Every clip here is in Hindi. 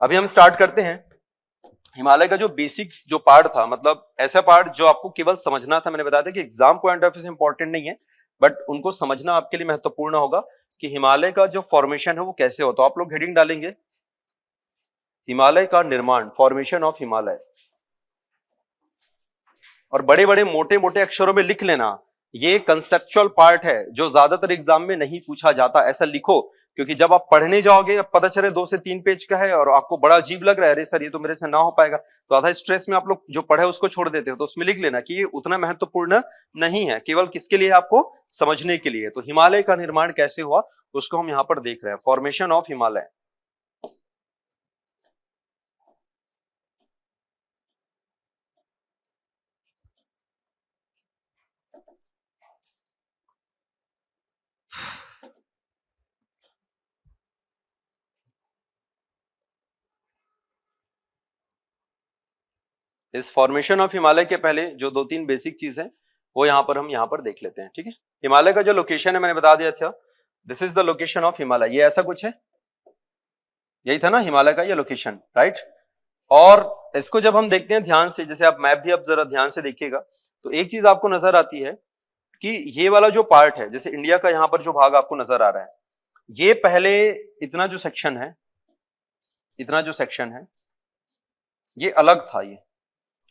अभी हम स्टार्ट करते हैं। हिमालय का जो बेसिक्स जो पार्ट था, मतलब ऐसा पार्ट जो आपको केवल समझना था। मैंने बताया था कि एग्जाम पॉइंट ऑफ व्यू से इंपॉर्टेंट नहीं है, बट उनको समझना आपके लिए महत्वपूर्ण होगा कि हिमालय का जो फॉर्मेशन है वो कैसे होता है। आप लोग हेडिंग डालेंगे हिमालय का निर्माण, फॉर्मेशन ऑफ हिमालय, और बड़े बड़े मोटे मोटे अक्षरों में लिख लेना। ये कंसेप्चुअल पार्ट है जो ज्यादातर एग्जाम में नहीं पूछा जाता, ऐसा लिखो, क्योंकि जब आप पढ़ने जाओगे अब पता चले 2 से 3 पेज का है और आपको बड़ा अजीब लग रहा है, अरे सर ये तो मेरे से ना हो पाएगा, तो आधा स्ट्रेस में आप लोग जो पढ़े उसको छोड़ देते हो। तो उसमें लिख लेना कि ये उतना महत्वपूर्ण नहीं है, केवल किसके लिए, आपको समझने के लिए। तो हिमालय का निर्माण कैसे हुआ उसको हम यहां पर देख रहे हैं, फॉर्मेशन ऑफ हिमालय। इस फॉर्मेशन ऑफ हिमालय के पहले जो 2-3 बेसिक चीज है वो हम यहाँ पर देख लेते हैं, ठीक है। हिमालय का जो लोकेशन है मैंने बता दिया था, this is the location of Himalaya. ये ऐसा कुछ है, यही था ना हिमालय का ये लोकेशन, राइट। और इसको जब हम देखते हैं ध्यान से, जैसे आप मैप भी अब जरा ध्यान से देखिएगा, तो एक चीज आपको नजर आती है कि ये वाला जो पार्ट है, जैसे इंडिया का यहाँ पर जो भाग आपको नजर आ रहा है, ये पहले इतना जो सेक्शन है, इतना जो सेक्शन है ये अलग था ये,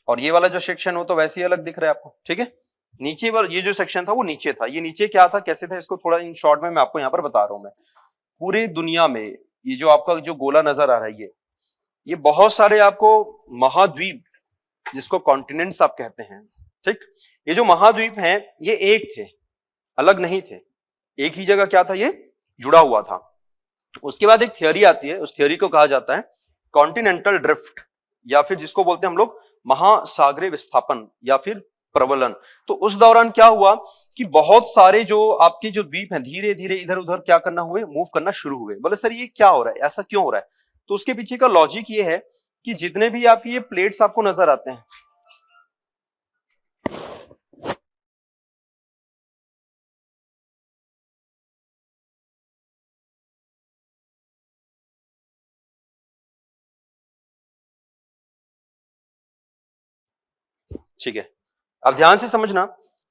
और ये वाला जो सेक्शन हो तो वैसे ही अलग दिख रहा है आपको, ठीक है। नीचे वाला ये जो सेक्शन था वो नीचे था, ये नीचे क्या था कैसे था इसको थोड़ा इन शॉर्ट में मैं आपको यहाँ पर बता रहा हूं। मैं पूरे दुनिया में ये जो आपका जो गोला नजर आ रहा है, ये बहुत सारे आपको महाद्वीप, जिसको कॉन्टिनेंट्स आप कहते हैं, ठीक। ये जो महाद्वीप हैं ये एक थे, अलग नहीं थे, एक ही जगह क्या था, ये जुड़ा हुआ था। उसके बाद एक थियोरी आती है, उस थियोरी को कहा जाता है कॉन्टिनेंटल ड्रिफ्ट, या फिर जिसको बोलते हैं हम लोग महासागरीय विस्थापन या फिर प्रवलन। तो उस दौरान क्या हुआ कि बहुत सारे जो आपके जो द्वीप हैं धीरे धीरे इधर उधर क्या करना हुए, मूव करना शुरू हुए। बोले सर ये क्या हो रहा है, ऐसा क्यों हो रहा है? तो उसके पीछे का लॉजिक ये है कि जितने भी आपकी ये प्लेट्स आपको नजर आते हैं, ठीक है, अब ध्यान से समझना।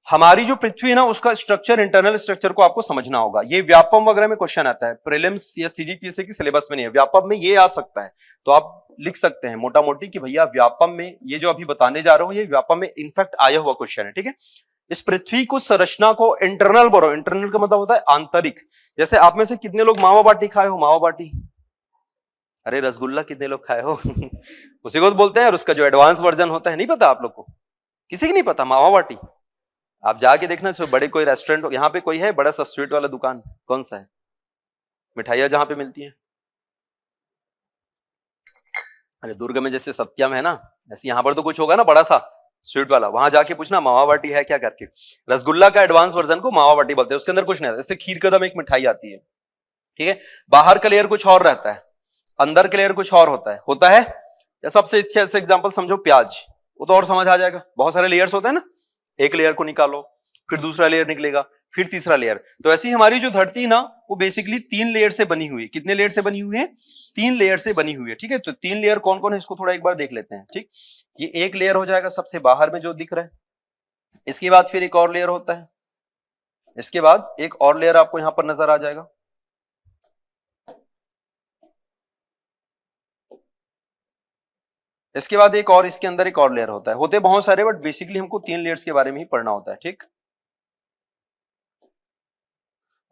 हमारी जो पृथ्वी है ना उसका स्ट्रक्चर, इंटरनल स्ट्रक्चर को आपको समझना होगा। ये व्यापम वगैरह में क्वेश्चन आता है, प्रीलिम्स या सीजीपीएससी की सिलेबस में नहीं है, व्यापम में ये आ सकता है। तो आप लिख सकते हैं मोटा मोटी कि भैया व्यापम में ये जो अभी बताने जा रहा हूं ये व्यापम में इनफैक्ट आया हुआ क्वेश्चन है, ठीक है। इस पृथ्वी को संरचना को इंटरनल बोलो, इंटरनल का मतलब होता है आंतरिक। जैसे आप में से कितने लोग मावा बाटी खाए हो, मावा बाटी? अरे रसगुल्ला कितने लोग खाए हो? उसी को तो बोलते हैं, और उसका जो एडवांस वर्जन होता है नहीं पता आप लोग को? किसी की नहीं पता मावा बाटी? आप जाके देखना, बड़े कोई रेस्टोरेंट यहाँ पे कोई है बड़ा सा स्वीट वाला दुकान, कौन सा है, मिठाइयां जहां पे मिलती हैं? अरे दुर्ग में जैसे सत्यम है ना, ऐसे यहाँ पर तो कुछ होगा ना बड़ा सा स्वीट वाला, वहां जाके पूछना मावा बाटी है क्या करके। रसगुल्ला का एडवांस वर्जन को मावा बाटी बोलते हैं, उसके अंदर कुछ नहीं आता। जैसे खीर कदम एक मिठाई आती है, ठीक है, बाहर का लेयर कुछ और रहता है, अंदर का लेयर कुछ और होता है। या सबसे अच्छे से एग्जाम्पल समझो प्याज, वो तो और समझ आ जाएगा, बहुत सारे लेयर्स होते हैं ना, एक लेयर को निकालो फिर दूसरा लेयर निकलेगा फिर तीसरा लेयर। तो ऐसी हमारी जो धरती ना वो बेसिकली 3 लेयर से बनी हुई है। कितने लेयर से बनी हुई है? 3 लेयर से बनी हुई है, ठीक है। तो 3 लेयर कौन कौन है इसको थोड़ा एक बार देख लेते हैं, ठीक। ये एक लेयर हो जाएगा सबसे बाहर में जो दिख रहा है, इसके बाद फिर एक और लेयर होता है, इसके बाद एक और लेयर आपको यहां पर नजर आ जाएगा, इसके बाद एक और, इसके अंदर एक और लेयर होता है। होते बहुत सारे बट बेसिकली हमको 3 लेयर्स के बारे में ही पढ़ना होता है, ठीक।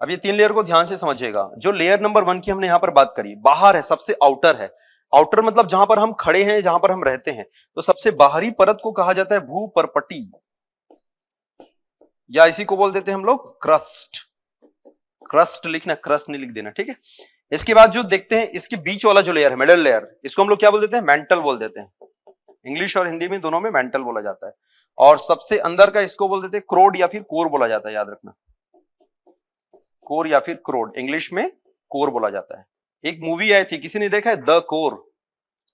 अब ये 3 लेयर को ध्यान से समझिएगा। जो लेयर नंबर 1 की हमने यहां पर बात करी, बाहर है, सबसे आउटर है। आउटर मतलब जहां पर हम खड़े हैं, जहां पर हम रहते हैं, तो सबसे बाहरी परत को कहा जाता है भूपर्पटी, या इसी को बोल देते हैं हम लोग क्रस्ट। क्रस्ट लिखना, क्रस्ट नहीं लिख देना, ठीक है। इसके बाद जो देखते हैं इसके बीच वाला जो लेयर है, मिडल लेयर, इसको हम लोग क्या बोल देते हैं? मेंटल बोल देते हैं। इंग्लिश और हिंदी में दोनों में मेंटल बोला जाता है। और सबसे अंदर का इसको बोल देते हैं क्रोड या फिर कोर बोला जाता है, याद रखना, कोर या फिर क्रोड, इंग्लिश में कोर बोला जाता है। एक मूवी आई थी, किसी ने देखा है द कोर?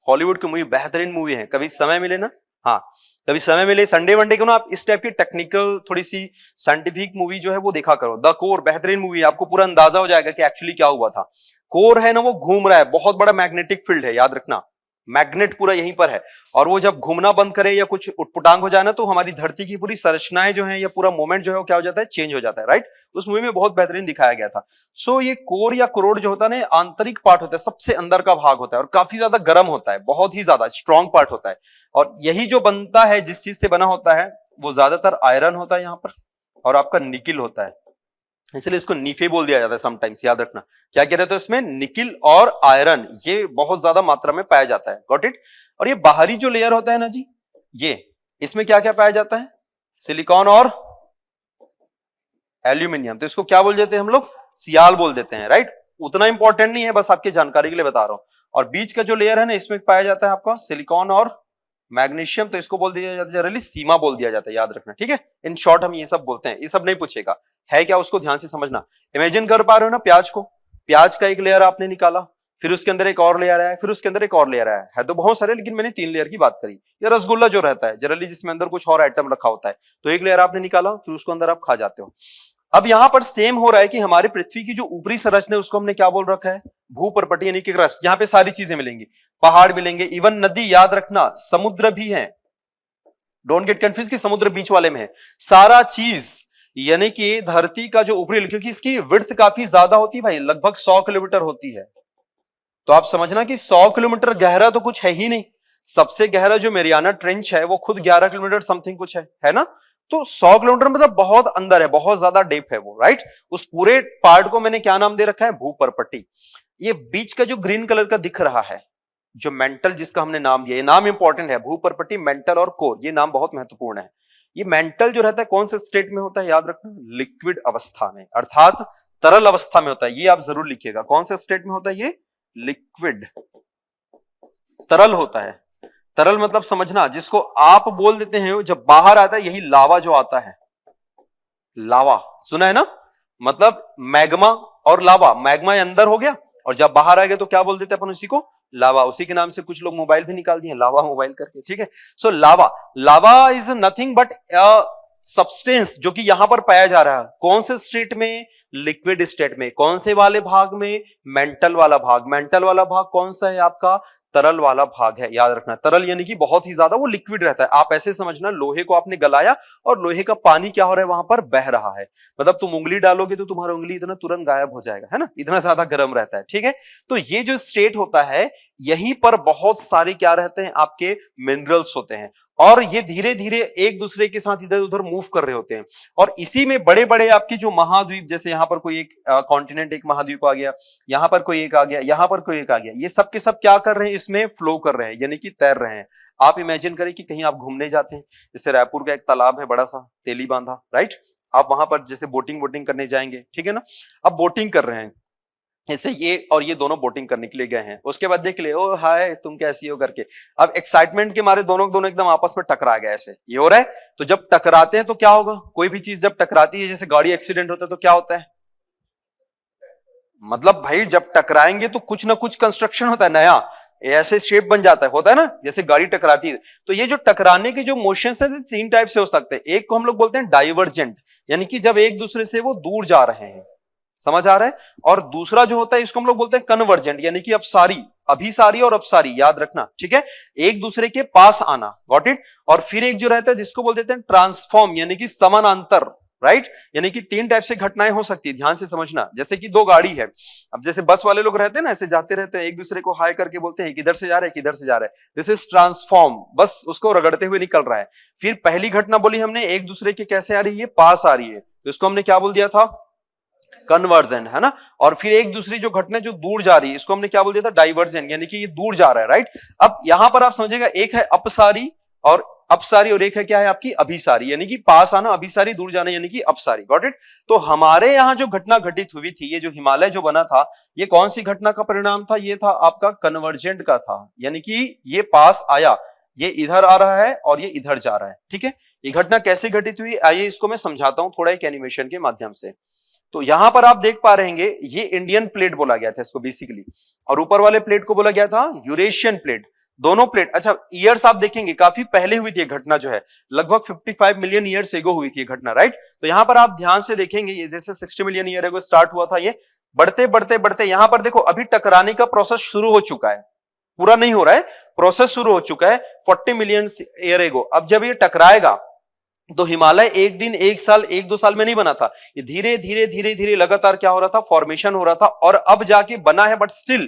हॉलीवुड की मूवी, बेहतरीन मूवी है, कभी समय मिले ना हाँ, कभी समय मिले संडे वनडे को ना आप इस टाइप की टेक्निकल थोड़ी सी साइंटिफिक मूवी जो है वो देखा करो। द कोर बेहतरीन मूवी है, आपको पूरा अंदाजा हो जाएगा कि एक्चुअली क्या हुआ था। कोर है ना वो घूम रहा है, बहुत बड़ा मैग्नेटिक फील्ड है, याद रखना मैग्नेट पूरा यहीं पर है, और वो जब घूमना बंद करे या कुछ उटपुटांग हो जाए ना तो हमारी धरती की पूरी संरचनाएं जो है या पूरा मोमेंट जो है वो क्या हो जाता है, चेंज हो जाता है, राइट। उस मूवी में बहुत बेहतरीन दिखाया गया था। सो ये कोर या करोड़ जो होता है ना आंतरिक पार्ट होता है, सबसे अंदर का भाग होता है और काफी ज्यादा गर्म होता है, बहुत ही ज्यादा स्ट्रॉन्ग पार्ट होता है। और यही जो बनता है, जिस चीज से बना होता है वो ज्यादातर आयरन होता है यहाँ पर, और आपका निकिल होता है, इसलिए इसको नीफे बोल दिया जाता है समटाइम्स, याद रखना। क्या कह रहे थे इसमें, निकिल और आयरन, ये बहुत ज्यादा मात्रा में पाया जाता है, गॉट इट। और ये बाहरी जो लेयर होता है ना जी, ये इसमें क्या क्या पाया जाता है, सिलिकॉन और एल्यूमिनियम। तो इसको क्या बोल देते हैं हम लोग, सियाल बोल देते हैं, राइट। उतना इंपॉर्टेंट नहीं है, बस आपकी जानकारी के लिए बता रहा हूं। और बीच का जो लेयर है ना, इसमें पाया जाता है आपका सिलिकॉन और मैग्नीशियम, तो इसको बोल दिया जाता है जनरली सीमा बोल दिया जाता है, याद रखना, ठीक है। इन शॉर्ट हम ये सब बोलते हैं, ये सब नहीं पूछेगा है क्या, उसको ध्यान से समझना। इमेजिन कर पा रहे हो ना प्याज को, प्याज का एक लेयर आपने निकाला, फिर उसके अंदर एक और लेयर आया, फिर उसके अंदर एक और लेयर आया है तो बहुत सारे, लेकिन मैंने 3 लेयर की बात करी। या रसगुल्ला जो रहता है जनरली, जिसमें अंदर कुछ और आइटम रखा होता है, तो एक लेयर आपने निकाला, फिर उसको अंदर आप खा जाते हो। अब यहां पर सेम हो रहा है कि हमारी पृथ्वी की जो ऊपरी संरचना है उसको हमने क्या बोल रखा है, भूपर्पटी यानी कि क्रस्ट। यहां पे सारी चीजें मिलेंगी, पहाड़ मिलेंगे, इवन नदी, याद रखना समुद्र भी है, डोंट गेट कंफ्यूज कि समुद्र बीच वाले में है, सारा चीज यानी कि धरती का जो ऊपरी, क्योंकि इसकी विड्थ काफी ज्यादा होती है भाई, लगभग 100 किलोमीटर होती है। तो आप समझना कि 100 किलोमीटर गहरा तो कुछ है ही नहीं, सबसे गहरा जो मेरियाना ट्रेंच है वो खुद 11 किलोमीटर समथिंग कुछ है ना। तो 100 किलोमीटर मतलब बहुत अंदर है, बहुत ज्यादा डीप है वो, राइट। उस पूरे पार्ट को मैंने क्या नाम दे रखा है, भूपर्पटी। ये बीच का जो ग्रीन कलर का दिख रहा है, जो मेंटल जिसका हमने नाम दिया, ये नाम इंपॉर्टेंट है, भूपर्पटी, मेंटल और कोर, ये नाम बहुत महत्वपूर्ण है। ये मेंटल जो रहता है कौन से स्टेट में होता है, याद रखना, लिक्विड अवस्था में, अर्थात तरल अवस्था में होता है, ये आप जरूर लिखिएगा, कौन से स्टेट में होता है ये, लिक्विड, तरल होता है। तरल मतलब समझना, जिसको आप बोल देते हैं जब बाहर आता है, यही लावा जो आता है, लावा सुना है ना, मतलब मैग्मा और लावा, मैग्मा अंदर हो गया और जब बाहर आ गया तो क्या बोल देते हैं अपन उसी को, लावा। उसी के नाम से कुछ लोग मोबाइल भी निकाल दिए, लावा मोबाइल करके, ठीक है। सो लावा, लावा इज नथिंग बट सब्सटेंस जो कि यहां पर पाया जा रहा है, कौन से स्टेट में, लिक्विड स्टेट में। कौन से वाले भाग में, मेंटल वाला भाग। मेंटल वाला भाग कौन सा है आपका, तरल वाला भाग है, याद रखना। तरल यानी कि बहुत ही ज्यादा वो लिक्विड रहता है। आप ऐसे समझना, लोहे को आपने गलाया और लोहे का पानी क्या हो रहा है, वहां पर बह रहा है, मतलब तुम उंगली डालोगे तो तुम्हारा उंगली इतना तुरंत गायब हो जाएगा, है ना, इतना ज्यादा गर्म रहता है, ठीक है। तो ये जो स्टेट होता है, यहीं पर बहुत सारे क्या रहते हैं, आपके मिनरल्स होते हैं, और ये धीरे धीरे एक दूसरे के साथ इधर उधर मूव कर रहे होते हैं। और इसी में बड़े बड़े आपकी जो महाद्वीप, जैसे यहां पर कोई एक कॉन्टिनेंट, एक महाद्वीप आ गया, यहां पर कोई एक आ गया, यहां पर कोई एक आ गया, ये सब के सब क्या कर रहे हैं, इसमें फ्लो कर रहे हैं, यानी कि तैर रहे हैं। आप इमेजिन करें कि कहीं आप घूमने जाते हैं, जैसे रायपुर का एक तालाब है बड़ा सा, तेली बांधा, राइट। आप वहां पर जैसे बोटिंग करने जाएंगे, ठीक है ना, अब बोटिंग कर रहे हैं, ऐसे ये और ये दोनों बोटिंग करने के लिए गए हैं, उसके बाद देख ले, ओ हाय तुम कैसी हो करके, अब एक्साइटमेंट के मारे दोनों एकदम आपस में टकरा गए, ऐसे ये हो रहा है। तो जब टकराते हैं तो क्या होगा, कोई भी चीज जब टकराती है, जैसे गाड़ी एक्सीडेंट होता है तो क्या होता है, मतलब भाई जब टकराएंगे तो कुछ ना कुछ कंस्ट्रक्शन होता है नया, ऐसे शेप बन जाता है, होता है ना, जैसे गाड़ी टकराती है। तो ये जो टकराने के जो मोशंस है 3 टाइप से हो सकते हैं। एक को हम लोग बोलते हैं डाइवर्जेंट, यानी कि जब एक दूसरे से वो दूर जा रहे हैं, समझ आ रहा है। और दूसरा जो होता है इसको हम लोग बोलते हैं कन्वर्जेंट, यानी कि अपसारी, अभिसारी और अपसारी, याद रखना, ठीक है, एक दूसरे के पास आना, गॉट इट। और फिर एक जो रहता है जिसको बोल देते हैं ट्रांसफॉर्म, यानी कि समानांतर, राइट। यानी कि 3 टाइप से घटनाएं हो सकती है, ध्यान से समझना। जैसे कि 2 गाड़ी है, अब जैसे बस वाले लोग रहते हैं ना, ऐसे जाते रहते हैं, एक दूसरे को हाय करके बोलते हैं किधर से जा रहे हैं, किधर से जा रहे हैं, दिस इज ट्रांसफॉर्म, बस उसको रगड़ते हुए निकल रहा है। फिर पहली घटना बोली हमने, एक दूसरे के कैसे आ रही है, पास आ रही है, तो इसको हमने क्या बोल दिया था, कन्वर्जन, है ना। और फिर एक दूसरी जो घटना जो दूर जा रही है, इसको हमने क्या बोल दिया था, डाइवर्जन, यानी कि ये दूर जा रहा है, राइट। अब यहां पर आप समझिएगा, एक है अपसारी और अपसारी, और एक है क्या है आपकी अभिसारी, यानी कि पास आना, अभिसारी दूर जाना, यानी कि अपसारी, गॉट इट। तो हमारे यहां जो घटना घटित हुई थी, ये जो हिमालय जो बना था, ये कौन सी घटना का परिणाम था, ये था आपका कन्वर्जेंट का था, यानी कि ये पास आया, ये इधर आ रहा है और ये इधर जा रहा है, ठीक है। ये घटना कैसे घटित हुई, आइए इसको मैं समझाता हूं थोड़ा एक एनिमेशन के माध्यम से। तो यहां पर आप देख पा रहे हैं, ये इंडियन प्लेट बोला गया था इसको बेसिकली, और ऊपर वाले प्लेट को बोला गया था यूरेशियन प्लेट। दोनों प्लेट, अच्छा ईयर्स आप देखेंगे काफी पहले हुई थी ये घटना जो है, लगभग 55 मिलियन ईयर्स एगो हुई थी ये घटना, राइट। तो यहां पर आप ध्यान से देखेंगे ये जैसे 60 मिलियन ईयर एगो स्टार्ट हुआ था, ये बढ़ते बढ़ते बढ़ते यहां पर देखो अभी टकराने का प्रोसेस शुरू हो चुका है, पूरा नहीं हो रहा है, प्रोसेस शुरू हो चुका है 40 मिलियन ईयर एगो। अब जब ये टकराएगा तो हिमालय एक दिन, एक साल, एक दो साल में नहीं बना था, ये धीरे धीरे धीरे धीरे लगातार क्या हो रहा था, फॉर्मेशन हो रहा था, और अब जाके बना है, बट स्टिल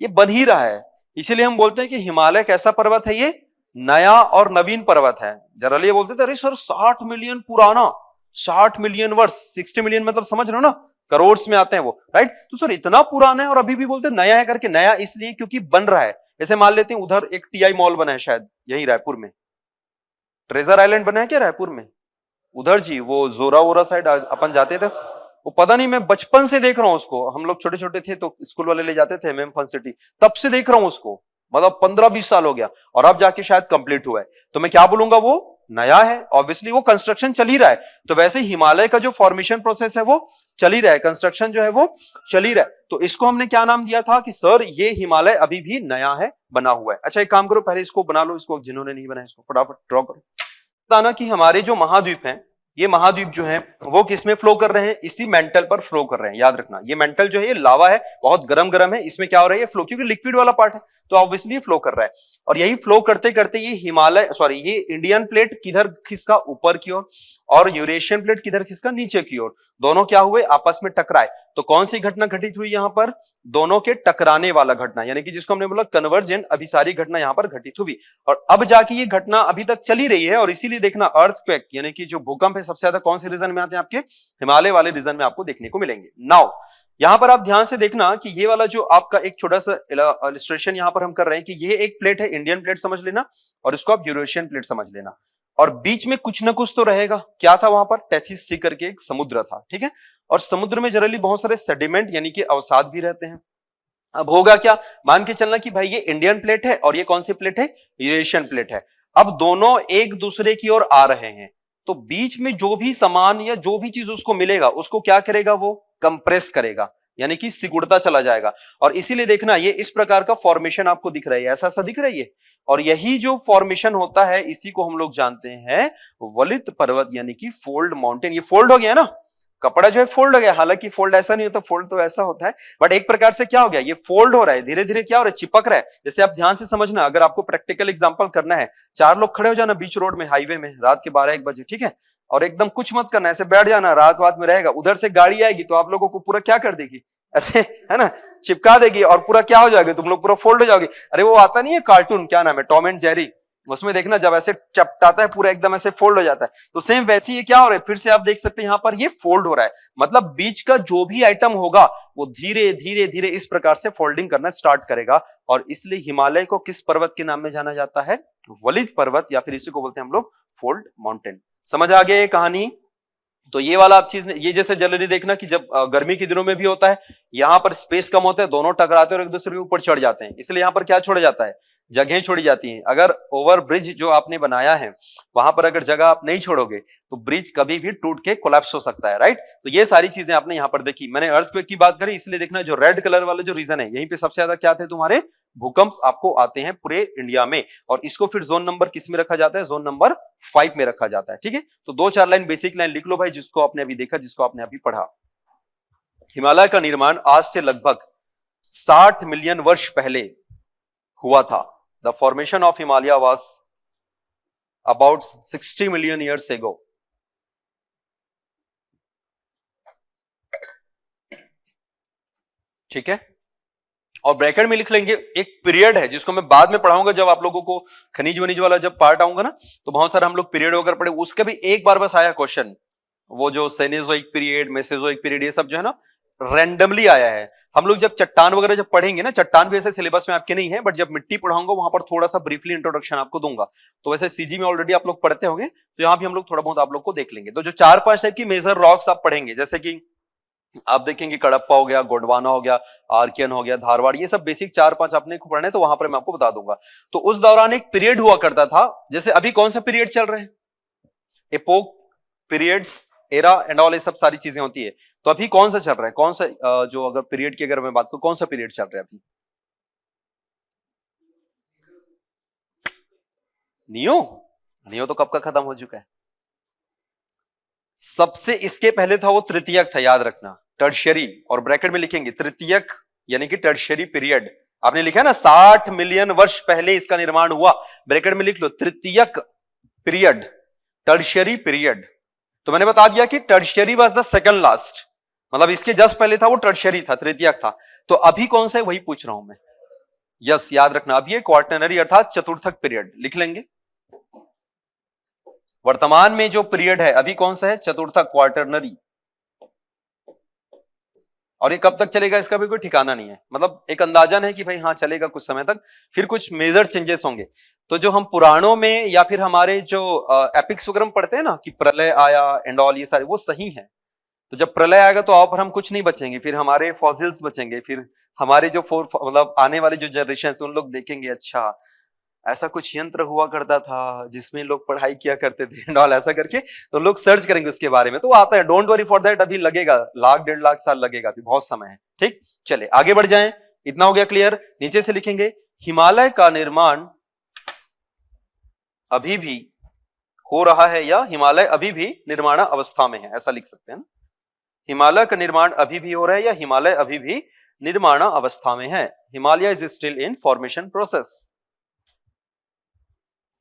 ये बन ही रहा है। इसीलिए हम बोलते हैं कि हिमालय कैसा पर्वत है, ये नया और नवीन पर्वत है। जनरली ये बोलते थे अरे सर 60 मिलियन पुराना, 60 मिलियन वर्ष, 60 मिलियन मतलब समझ रहे हो ना, करोड़ में आते हैं वो, राइट। तो सर इतना पुराना है और अभी भी बोलते हैं नया है करके। नया इसलिए क्योंकि बन रहा है। जैसे मान लेते हैं उधर एक टीआई मॉल बना है शायद यही रायपुर में, ट्रेजर आइलैंड बना है क्या रायपुर में, उधर जी वो जोरा वोरा साइड अपन जाते थे, वो पता नहीं, मैं बचपन से देख रहा हूं उसको, हम लोग छोटे छोटे थे तो स्कूल वाले ले जाते थे एमएम फन सिटी, तब से देख रहा हूं उसको, मतलब 15-20 साल हो गया, और अब जाके शायद कंप्लीट हुआ है। तो मैं क्या बोलूंगा, वो नया है, ऑब्वियसली वो कंस्ट्रक्शन चल ही रहा है। तो वैसे हिमालय का जो फॉर्मेशन प्रोसेस है वो चल ही रहा है, कंस्ट्रक्शन जो है वो चल ही रहा है। तो इसको हमने क्या नाम दिया था कि सर ये हिमालय अभी भी नया है, बना हुआ है। अच्छा एक काम करो, पहले इसको बना लो, इसको जिन्होंने नहीं बनाया इसको फटाफट ड्रॉ करो। बताना कि हमारे जो महाद्वीप हैं, ये महाद्वीप जो है वो किसमें फ्लो कर रहे हैं, इसी मेंटल पर फ्लो कर रहे हैं। याद रखना ये मेंटल जो है ये लावा है, बहुत गरम गरम है, इसमें क्या हो रहा है, ये फ्लो, क्योंकि लिक्विड वाला पार्ट है तो ऑब्वियसली फ्लो कर रहा है। और यही फ्लो करते करते ये हिमालय, सॉरी ये इंडियन प्लेट किधर खिसका, ऊपर की ओर, और यूरेशियन प्लेट किधर खिसका, नीचे की ओर। दोनों क्या हुए, आपस में टकराए। तो कौन सी घटना घटित हुई यहां पर, दोनों के टकराने वाला घटना, यानी कि जिसको हमने बोला कन्वर्जेंट अभिसारी घटना यहां पर घटित हुई। और अब जाके ये घटना अभी तक चली रही है, और इसीलिए देखना अर्थक्वेक यानी कि जो भूकंप है सबसे ज्यादा कौन से रीजन में आते हैं, आपके हिमालय वाले रीजन में आपको देखने को मिलेंगे। नाउ यहां पर आप ध्यान से देखना कि ये वाला जो आपका एक छोटा सा इलस्ट्रेशन यहां पर हम कर रहे हैं कि ये एक प्लेट है, इंडियन प्लेट समझ लेना, और इसको आप यूरेशियन प्लेट समझ लेना, और बीच में कुछ ना कुछ तो रहेगा। क्या था वहां पर, टेथिस सी करके एक समुद्र था, ठीक है। और समुद्र में जनरली बहुत सारे सेडिमेंट यानी कि अवसाद भी रहते हैं। अब होगा क्या, मान के चलना कि भाई ये इंडियन प्लेट है और ये कौन सी प्लेट है, यूरेशियन प्लेट है। अब दोनों एक दूसरे की ओर आ रहे हैं, तो बीच में जो भी सामान या जो भी चीज उसको मिलेगा उसको क्या करेगा, वो कंप्रेस करेगा, यानी कि सिकुड़ता चला जाएगा। और इसीलिए देखना ये इस प्रकार का फॉर्मेशन आपको दिख रहा है, ऐसा सा दिख रही है। और यही जो फॉर्मेशन होता है इसी को हम लोग जानते हैं वलित पर्वत, यानी कि फोल्ड माउंटेन। ये फोल्ड हो गया ना, कपड़ा जो है फोल्ड हो गया, हालांकि फोल्ड ऐसा नहीं होता, फोल्ड तो ऐसा होता है, बट एक प्रकार से क्या हो गया, ये फोल्ड हो रहा है, धीरे धीरे क्या हो रहा है, चिपक रहा है। जैसे आप ध्यान से समझना, अगर आपको प्रैक्टिकल एग्जांपल करना है, 4 लोग खड़े हो जाना बीच रोड में, हाईवे में, रात के 12-1 बजे, ठीक है, और एकदम कुछ मत करना, ऐसे बैठ जाना, रात वात में रहेगा, उधर से गाड़ी आएगी तो आप लोगों को पूरा क्या कर देगी, ऐसे है ना, चिपका देगी, और पूरा क्या हो जाएगा, तुम लोग पूरा फोल्ड हो जाओगे। अरे वो आता नहीं है कार्टून, क्या नाम है, टॉम एंड जेरी, उसमें देखना जब ऐसे चपटाता है पूरा एकदम ऐसे फोल्ड हो जाता है, तो सेम वैसे ही क्या हो रहा है, फिर से आप देख सकते हैं यहां पर ये फोल्ड हो रहा है, मतलब बीच का जो भी आइटम होगा वो धीरे धीरे धीरे इस प्रकार से फोल्डिंग करना स्टार्ट करेगा। और इसलिए हिमालय को किस पर्वत के नाम में जाना जाता है, वलित पर्वत, या फिर इसी को बोलते हैं हम लोग फोल्ड माउंटेन। समझ आ गया ये कहानी। तो ये वाला आप चीज, ये जैसे जनरली देखना कि जब गर्मी के दिनों में भी होता है, यहां पर स्पेस कम होता है, दोनों टकराते हैं और एक दूसरे के ऊपर चढ़ जाते हैं, इसलिए यहां पर क्या छोड़ा जाता है, जगह छोड़ी जाती है। अगर ओवर ब्रिज जो आपने बनाया है वहां पर अगर जगह आप नहीं छोड़ोगे तो ब्रिज कभी भी टूट के कोलैप्स हो सकता है, राइट। तो ये सारी चीजें आपने यहां पर देखी। मैंने अर्थक्वेक की बात करी, इसलिए देखना जो रेड कलर वाले जो रीजन है, यहीं पे सबसे ज्यादा क्या थे तुम्हारे, भूकंप आपको आते हैं पूरे इंडिया में। और इसको फिर जोन नंबर किस में रखा जाता है, जोन नंबर 5 में रखा जाता है, ठीक है। तो 2-4 लाइन बेसिक लाइन लिख लो भाई, जिसको आपने अभी देखा, जिसको आपने अभी पढ़ा। हिमालय का निर्माण आज से लगभग 60 मिलियन वर्ष पहले हुआ था। The formation of Himalaya was about 60 million years ago. ठीक है, और ब्रैकेट में लिख लेंगे एक पीरियड है, जिसको मैं बाद में पढ़ाऊंगा जब आप लोगों को खनिज वनिज वाला जब पार्ट आऊंगा ना, तो बहुत सारे हम लोग पीरियड वगैरह पढ़े, उसका भी एक बार बस आया क्वेश्चन, वो जो सेनेजोइक पीरियड, मेसेजोइक पीरियड, ये सब जो है ना रैंडमली आया है। हम लोग जब चट्टान वगैरह जब पढ़ेंगे ना, चट्टान भी ऐसे सिलेबस में आपके नहीं है, बट जब मिट्टी पढ़ाऊंगा वहां पर थोड़ा सा ब्रीफली इंट्रोडक्शन आपको दूंगा। तो वैसे सीजी में ऑलरेडी आप लोग पढ़ते होंगे, तो यहाँ भी हम लोग थोड़ा बहुत आप लोग को देख लेंगे। तो जो 4-5 टाइप की मेजर रॉक्स आप पढ़ेंगे, जैसे कि आप देखेंगे कडप्पा हो गया, गोंडवाना हो गया, आर्कियन हो गया, धारवाड़, ये सब बेसिक 4-5 आपने को पढ़ने, तो वहां पर मैं आपको बता दूंगा। तो उस दौरान एक पीरियड हुआ करता था, जैसे अभी कौन सा पीरियड चल रहे हैं, epoch, periods, era and all, ये सब सारी चीजें होती है। तो अभी कौन सा चल रहा है, कौन सा जो अगर पीरियड की अगर मैं बात करूं, कौन सा पीरियड चल रहा है अभी, नियो, नियो तो कब का खत्म हो चुका है। सबसे इसके पहले था वो तृतीयक था, याद रखना, टर्शियरी, और ब्रैकेट में लिखेंगे तृतीयक यानी कि टर्शियरी पीरियड। आपने लिखा है ना 60 मिलियन वर्ष पहले इसका निर्माण हुआ, ब्रैकेट में लिख लो तृतीयक पीरियड, टर्शियरी पीरियड। तो मैंने बता दिया कि tertiary was the second last, मतलब इसके जस्ट पहले था वो टर्शियरी था, तृतीयक था। तो अभी कौन सा है वही पूछ रहा हूं मैं। यस, याद रखना, अभी ये क्वार्टरनरी अर्थात चतुर्थक पीरियड लिख लेंगे। वर्तमान में जो पीरियड है अभी कौन सा है, चतुर्थक, क्वार्टरनरी। और ये कब तक चलेगा इसका भी कोई ठिकाना नहीं है, मतलब एक अंदाजन है कि भाई हाँ चलेगा कुछ समय तक, फिर कुछ मेजर चेंजेस होंगे। तो जो हम पुराणों में या फिर हमारे जो एपिक्स वगैरह में पढ़ते हैं ना कि प्रलय आया एंड ऑल, ये सारे वो सही है। तो जब प्रलय आएगा तो आप और हम कुछ नहीं बचेंगे, फिर हमारे फॉसिल्स बचेंगे, फिर हमारे जो मतलब आने वाले जो जनरेशन उन लोग देखेंगे अच्छा ऐसा कुछ यंत्र हुआ करता था जिसमें लोग पढ़ाई किया करते थे एंड ऑल, ऐसा करके तो लोग सर्च करेंगे उसके बारे में। तो वो आता है, डोंट वरी फॉर दैट, अभी लगेगा 1,00,000 1,50,000 साल लगेगा, अभी बहुत समय है। ठीक, चले आगे बढ़ जाएं, इतना हो गया क्लियर। नीचे से लिखेंगे हिमालय का निर्माण अभी भी हो रहा है या हिमालय अभी भी निर्माण अवस्था में है, ऐसा लिख सकते हैं ना। हिमालय का निर्माण अभी भी हो रहा है या हिमालय अभी भी निर्माण अवस्था में है। Himalaya is still in formation process,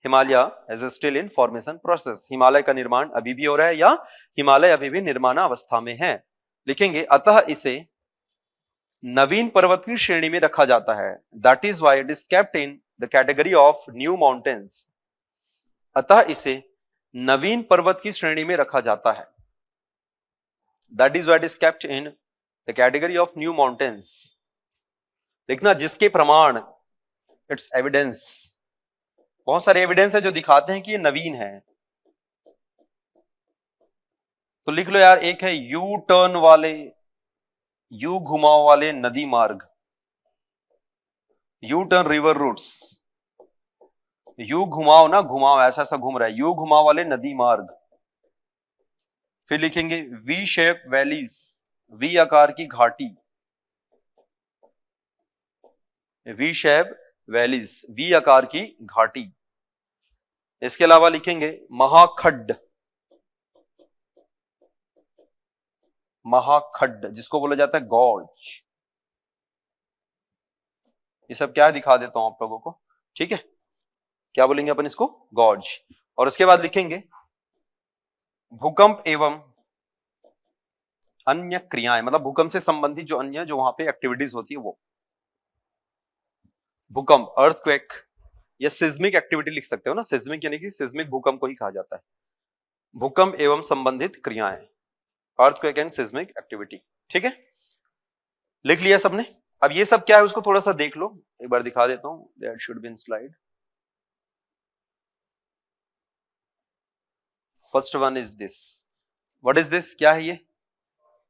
Himalaya is still in formation process, Himalaya का निर्माण अभी भी हो रहा है या हिमालय अभी भी निर्माण अवस्था में है। लिखेंगे अतः इसे नवीन पर्वत की श्रेणी में रखा जाता है, that is why it is kept in the category of new mountains. अतः इसे नवीन पर्वत की श्रेणी में रखा जाता है, that is why it is kept in the category of new mountains. लिखना जिसके प्रमाण, इट्स एविडेंस, बहुत सारे एविडेंस है जो दिखाते हैं कि ये नवीन है। तो लिख लो यार, एक है यू टर्न वाले, यू घुमाव वाले नदी मार्ग, U turn river roots, you घुमाव ना, घुमाव ऐसा ऐसा घूम रहा है, यू घुमाव वाले नदी मार्ग। फिर लिखेंगे वी शेप वैलीज, वी आकार की घाटी, वी शेप वैलीज, वी आकार की घाटी। इसके अलावा लिखेंगे महाखड्ड, महाखड्ड जिसको बोला जाता है गॉर्ज। ये सब क्या दिखा देता हूं आप लोगों को, ठीक है, क्या बोलेंगे अपन इसको, गॉर्ज। और उसके बाद लिखेंगे भूकंप एवं अन्य क्रियाएं, मतलब भूकंप से संबंधित जो अन्य जो वहां पे एक्टिविटीज होती है वो, भूकंप, अर्थक्वेक या सिज्मिक एक्टिविटी लिख सकते हो ना, सिज्मिक यानी कि सिज्मिक भूकंप को ही कहा जाता है। भूकंप एवं संबंधित क्रियाएं, अर्थक्वेक एंड सिज्मिक एक्टिविटी, ठीक है, लिख लिया सबने। अब ये सब क्या है उसको थोड़ा सा देख लो, एक बार दिखा देता हूं, that should be in slide. First one is this, what is this, क्या है ये,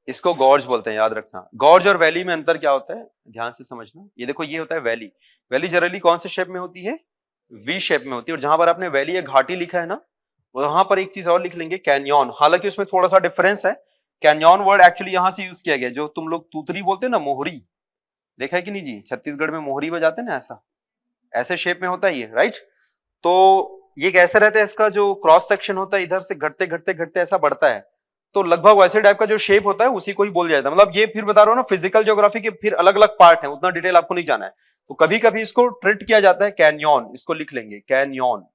इसको गॉर्ज बोलते हैं, याद रखना। गॉर्ज और वैली में अंतर क्या होता है, ध्यान से समझना। ये देखो ये होता है वैली, वैली जनरली कौन से शेप में होती है, वी शेप में होती है। और जहां पर आपने वैली या घाटी लिखा है ना, वहां पर एक चीज और लिख लेंगे कैन्यन, हालांकि उसमें थोड़ा सा डिफरेंस है। कैन्यन वर्ड एक्चुअली यहां से यूज किया गया, जो तुम लोग तूतरी बोलते हैं ना, मोहरी, देखा है कि नहीं जी, छत्तीसगढ़ में मोहरी बजाते हैं ना, ऐसा ऐसे शेप में होता है ये, राइट। तो ये कैसे रहता है, इसका जो क्रॉस सेक्शन होता है इधर से घटते घटते घटते ऐसा बढ़ता है, तो लगभग वैसे टाइप का जो शेप होता है उसी को ही बोल जाता है। मतलब ये फिर बता रहा हूं ना, फिजिकल ज्योग्राफी के फिर अलग अलग पार्ट है, उतना डिटेल आपको नहीं जाना है। तो कभी कभी इसको ट्रीट किया जाता है कैन्यन, इसको लिख लेंगे कैन्यन।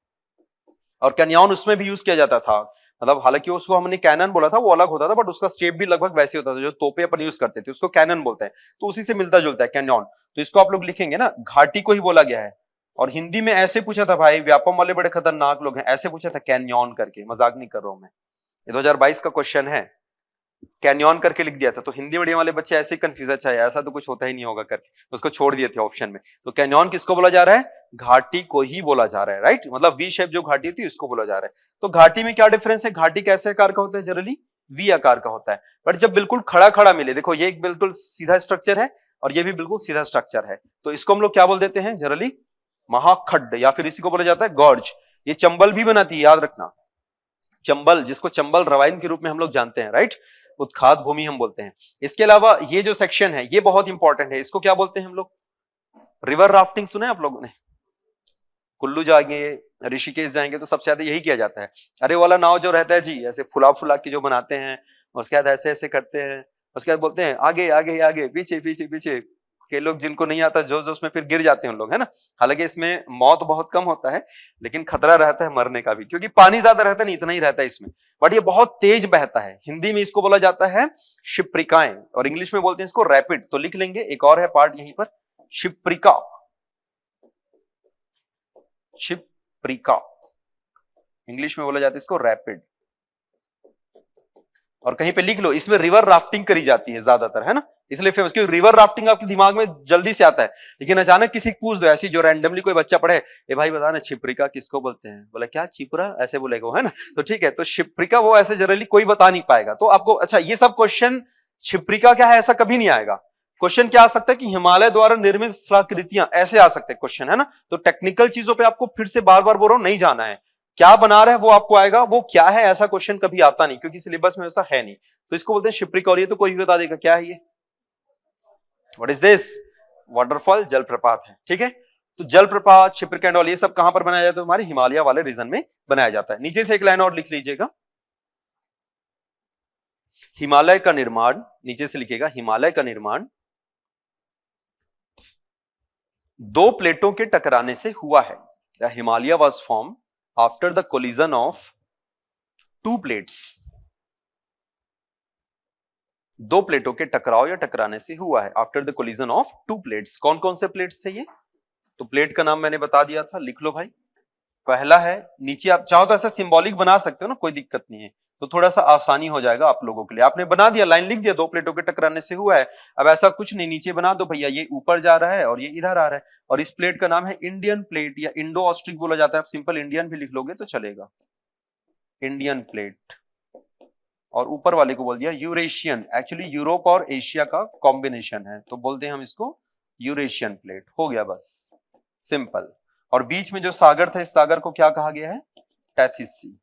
और कैन्यन उसमें भी यूज किया जाता था, मतलब हालांकि उसको हमने कैनन बोला था, वो अलग होता था, बट उसका शेप भी लगभग वैसे होता था, जो तोपे अपन यूज करते थे उसको कैनन बोलते हैं, तो उसी से मिलता जुलता है कैन्यन। तो इसको आप लोग लिखेंगे ना, घाटी को ही बोला गया है। और हिंदी में ऐसे पूछा था भाई, व्यापम वाले बड़े खतरनाक लोग हैं, ऐसे पूछा था कैन्यन करके, मजाक नहीं कर रहा हूं मैं, ये 2022 का क्वेश्चन है, कैन्यन करके लिख दिया था। तो हिंदी मीडियम वाले बच्चे ऐसे कंफ्यूज, अच्छा है ऐसा तो कुछ होता ही नहीं होगा करके उसको छोड़ दिए थे ऑप्शन में। तो कैन्यन किसको बोला जा रहा है, घाटी को ही बोला जा रहा है, राइट, मतलब वी शेप जो घाटी होती है उसको बोला जा रहा है। तो घाटी में क्या डिफरेंस है, घाटी कैसे आकार का होता है, जनरली वी आकार का होता है, बट जब बिल्कुल खड़ा खड़ा मिले, देखो ये एक बिल्कुल सीधा स्ट्रक्चर है और ये भी बिल्कुल सीधा स्ट्रक्चर है, तो इसको हम लोग क्या बोल देते हैं जनरली, महाखड्ड, या फिर इसी को बोला जाता है गॉर्ज। ये चंबल भी बनाती है, याद रखना, चंबल, जिसको चंबल रवाइन के रूप में हम लोग जानते हैं, राइट, उत्खात भूमि हम बोलते हैं। इसके अलावा ये जो सेक्शन है ये बहुत इंपॉर्टेंट है, इसको क्या बोलते हैं हम लोग, रिवर राफ्टिंग, सुने आप लोगों ने, कुल्लू जाएंगे, ऋषिकेश जाएंगे तो सबसे ज्यादा यही किया जाता है। अरे वाला नाव जो रहता है जी, ऐसे फुला फुला के जो बनाते हैं, उसके बाद ऐसे ऐसे करते हैं, उसके बाद बोलते हैं आगे आगे आगे, पीछे पीछे पीछे। के लोग जिनको नहीं आता जोश जोश में फिर गिर जाते हैं उन लोग, है ना। हालांकि इसमें मौत बहुत कम होता है, लेकिन खतरा रहता है मरने का भी, क्योंकि पानी ज्यादा रहता नहीं, इतना ही रहता है इसमें, बट ये बहुत तेज बहता है। हिंदी में इसको बोला जाता है शिप्रिकाएं, और इंग्लिश में बोलते हैं इसको रैपिड। तो लिख लेंगे, एक और है पार्ट यहीं पर, शिप्रिका। शिप्रिका इंग्लिश में बोला जाता है इसको रैपिड। और कहीं पे लिख लो, इसमें रिवर राफ्टिंग करी जाती है ज्यादातर, है ना, इसलिए फेमस, क्योंकि रिवर राफ्टिंग आपके दिमाग में जल्दी से आता है। लेकिन अचानक किसी को पूछ दो ऐसी, जो रैंडमली कोई बच्चा पढ़े, ए भाई बता ना छिप्रिका किसको बोलते हैं, बोला क्या छिपरा, ऐसे बोलेगा वो, है ना। तो ठीक है, तो शिप्रिका वो ऐसे जनरली कोई बता नहीं पाएगा। तो आपको अच्छा ये सब क्वेश्चन, छिप्रिका क्या है ऐसा कभी नहीं आएगा। क्वेश्चन क्या आ सकता है कि हिमालय द्वारा निर्मित स्थलाकृतियां, ऐसे आ सकते हैं क्वेश्चन, है ना। तो टेक्निकल चीजों पे आपको फिर से बार बार बोल रहा हूं, नहीं जाना है। क्या बना रहा है वो आपको आएगा, वो क्या है ऐसा क्वेश्चन कभी आता नहीं, क्योंकि सिलेबस में ऐसा है नहीं। तो इसको बोलते हैं शिप्रिका। और ये तो कोई भी बता देगा क्या है ये, व्हाट इज दिस, वाटरफॉल, जलप्रपात है, ठीक है। तो जलप्रपात, शिप्रिका एंड ऑल, ये सब कहां पर बनाया जाता है, हमारे हिमालय वाले रीजन में बनाया जाता है। नीचे से एक लाइन और लिख लीजिएगा, हिमालय का निर्माण, नीचे से लिखिएगा, हिमालय का निर्माण दो प्लेटों के टकराने से हुआ है। The Himalaya was form after the collision of to plates. दो प्लेटों के टकराव या टकराने से हुआ है, after the collision of to plates. कौन कौन से प्लेट्स थे ये, तो प्लेट का नाम मैंने बता दिया था, लिख लो भाई। पहला है, नीचे आप चाहो तो ऐसा सिंबॉलिक बना सकते हो ना, कोई दिक्कत नहीं है, तो थोड़ा सा आसानी हो जाएगा आप लोगों के लिए। आपने बना दिया, लाइन लिख दिया, दो प्लेटों के टकराने से हुआ है। अब ऐसा कुछ नहीं, नीचे बना दो भैया, ये ऊपर जा रहा है और ये इधर आ रहा है, और इस प्लेट का नाम है इंडियन प्लेट, या इंडो ऑस्ट्रिक बोला जाता है। आप सिंपल इंडियन भी लिख लोगे तो चलेगा, इंडियन प्लेट। और ऊपर वाले को बोल दिया यूरेशियन, एक्चुअली यूरोप और एशिया का कॉम्बिनेशन है, तो बोलते हैं हम इसको यूरेशियन प्लेट। हो गया बस, सिंपल। और बीच में जो सागर था, इस सागर को क्या कहा गया है, टेथिस सी।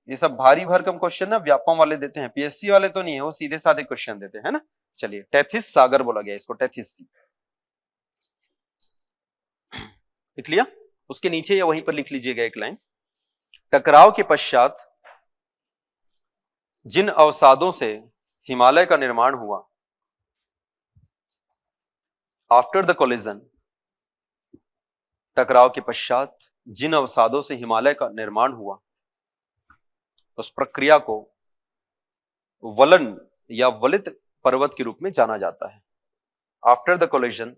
ये सब भारी भरकम क्वेश्चन ना व्यापम वाले देते हैं, पीएससी वाले तो नहीं है, वो सीधे साधे क्वेश्चन देते हैं, है ना। चलिए, टेथिस सागर बोला गया इसको, टेथिस सी लिख लिया। उसके नीचे या वहीं पर लिख लीजिएगा एक लाइन, टकराव के पश्चात जिन अवसादों से हिमालय का निर्माण हुआ, आफ्टर द कोलिजन, टकराव के पश्चात जिन अवसादों से हिमालय का निर्माण हुआ, उस प्रक्रिया को वलन या वलित पर्वत के रूप में जाना जाता है। After the collision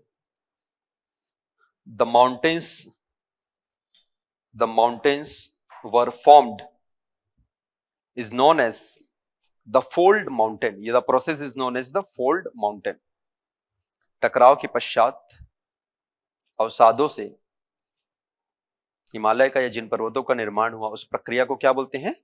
the mountains were formed is known as the fold mountain। ये the process is known as the fold mountain। टकराव के पश्चात अवसादों से हिमालय का या जिन पर्वतों का निर्माण हुआ, उस प्रक्रिया को क्या बोलते हैं,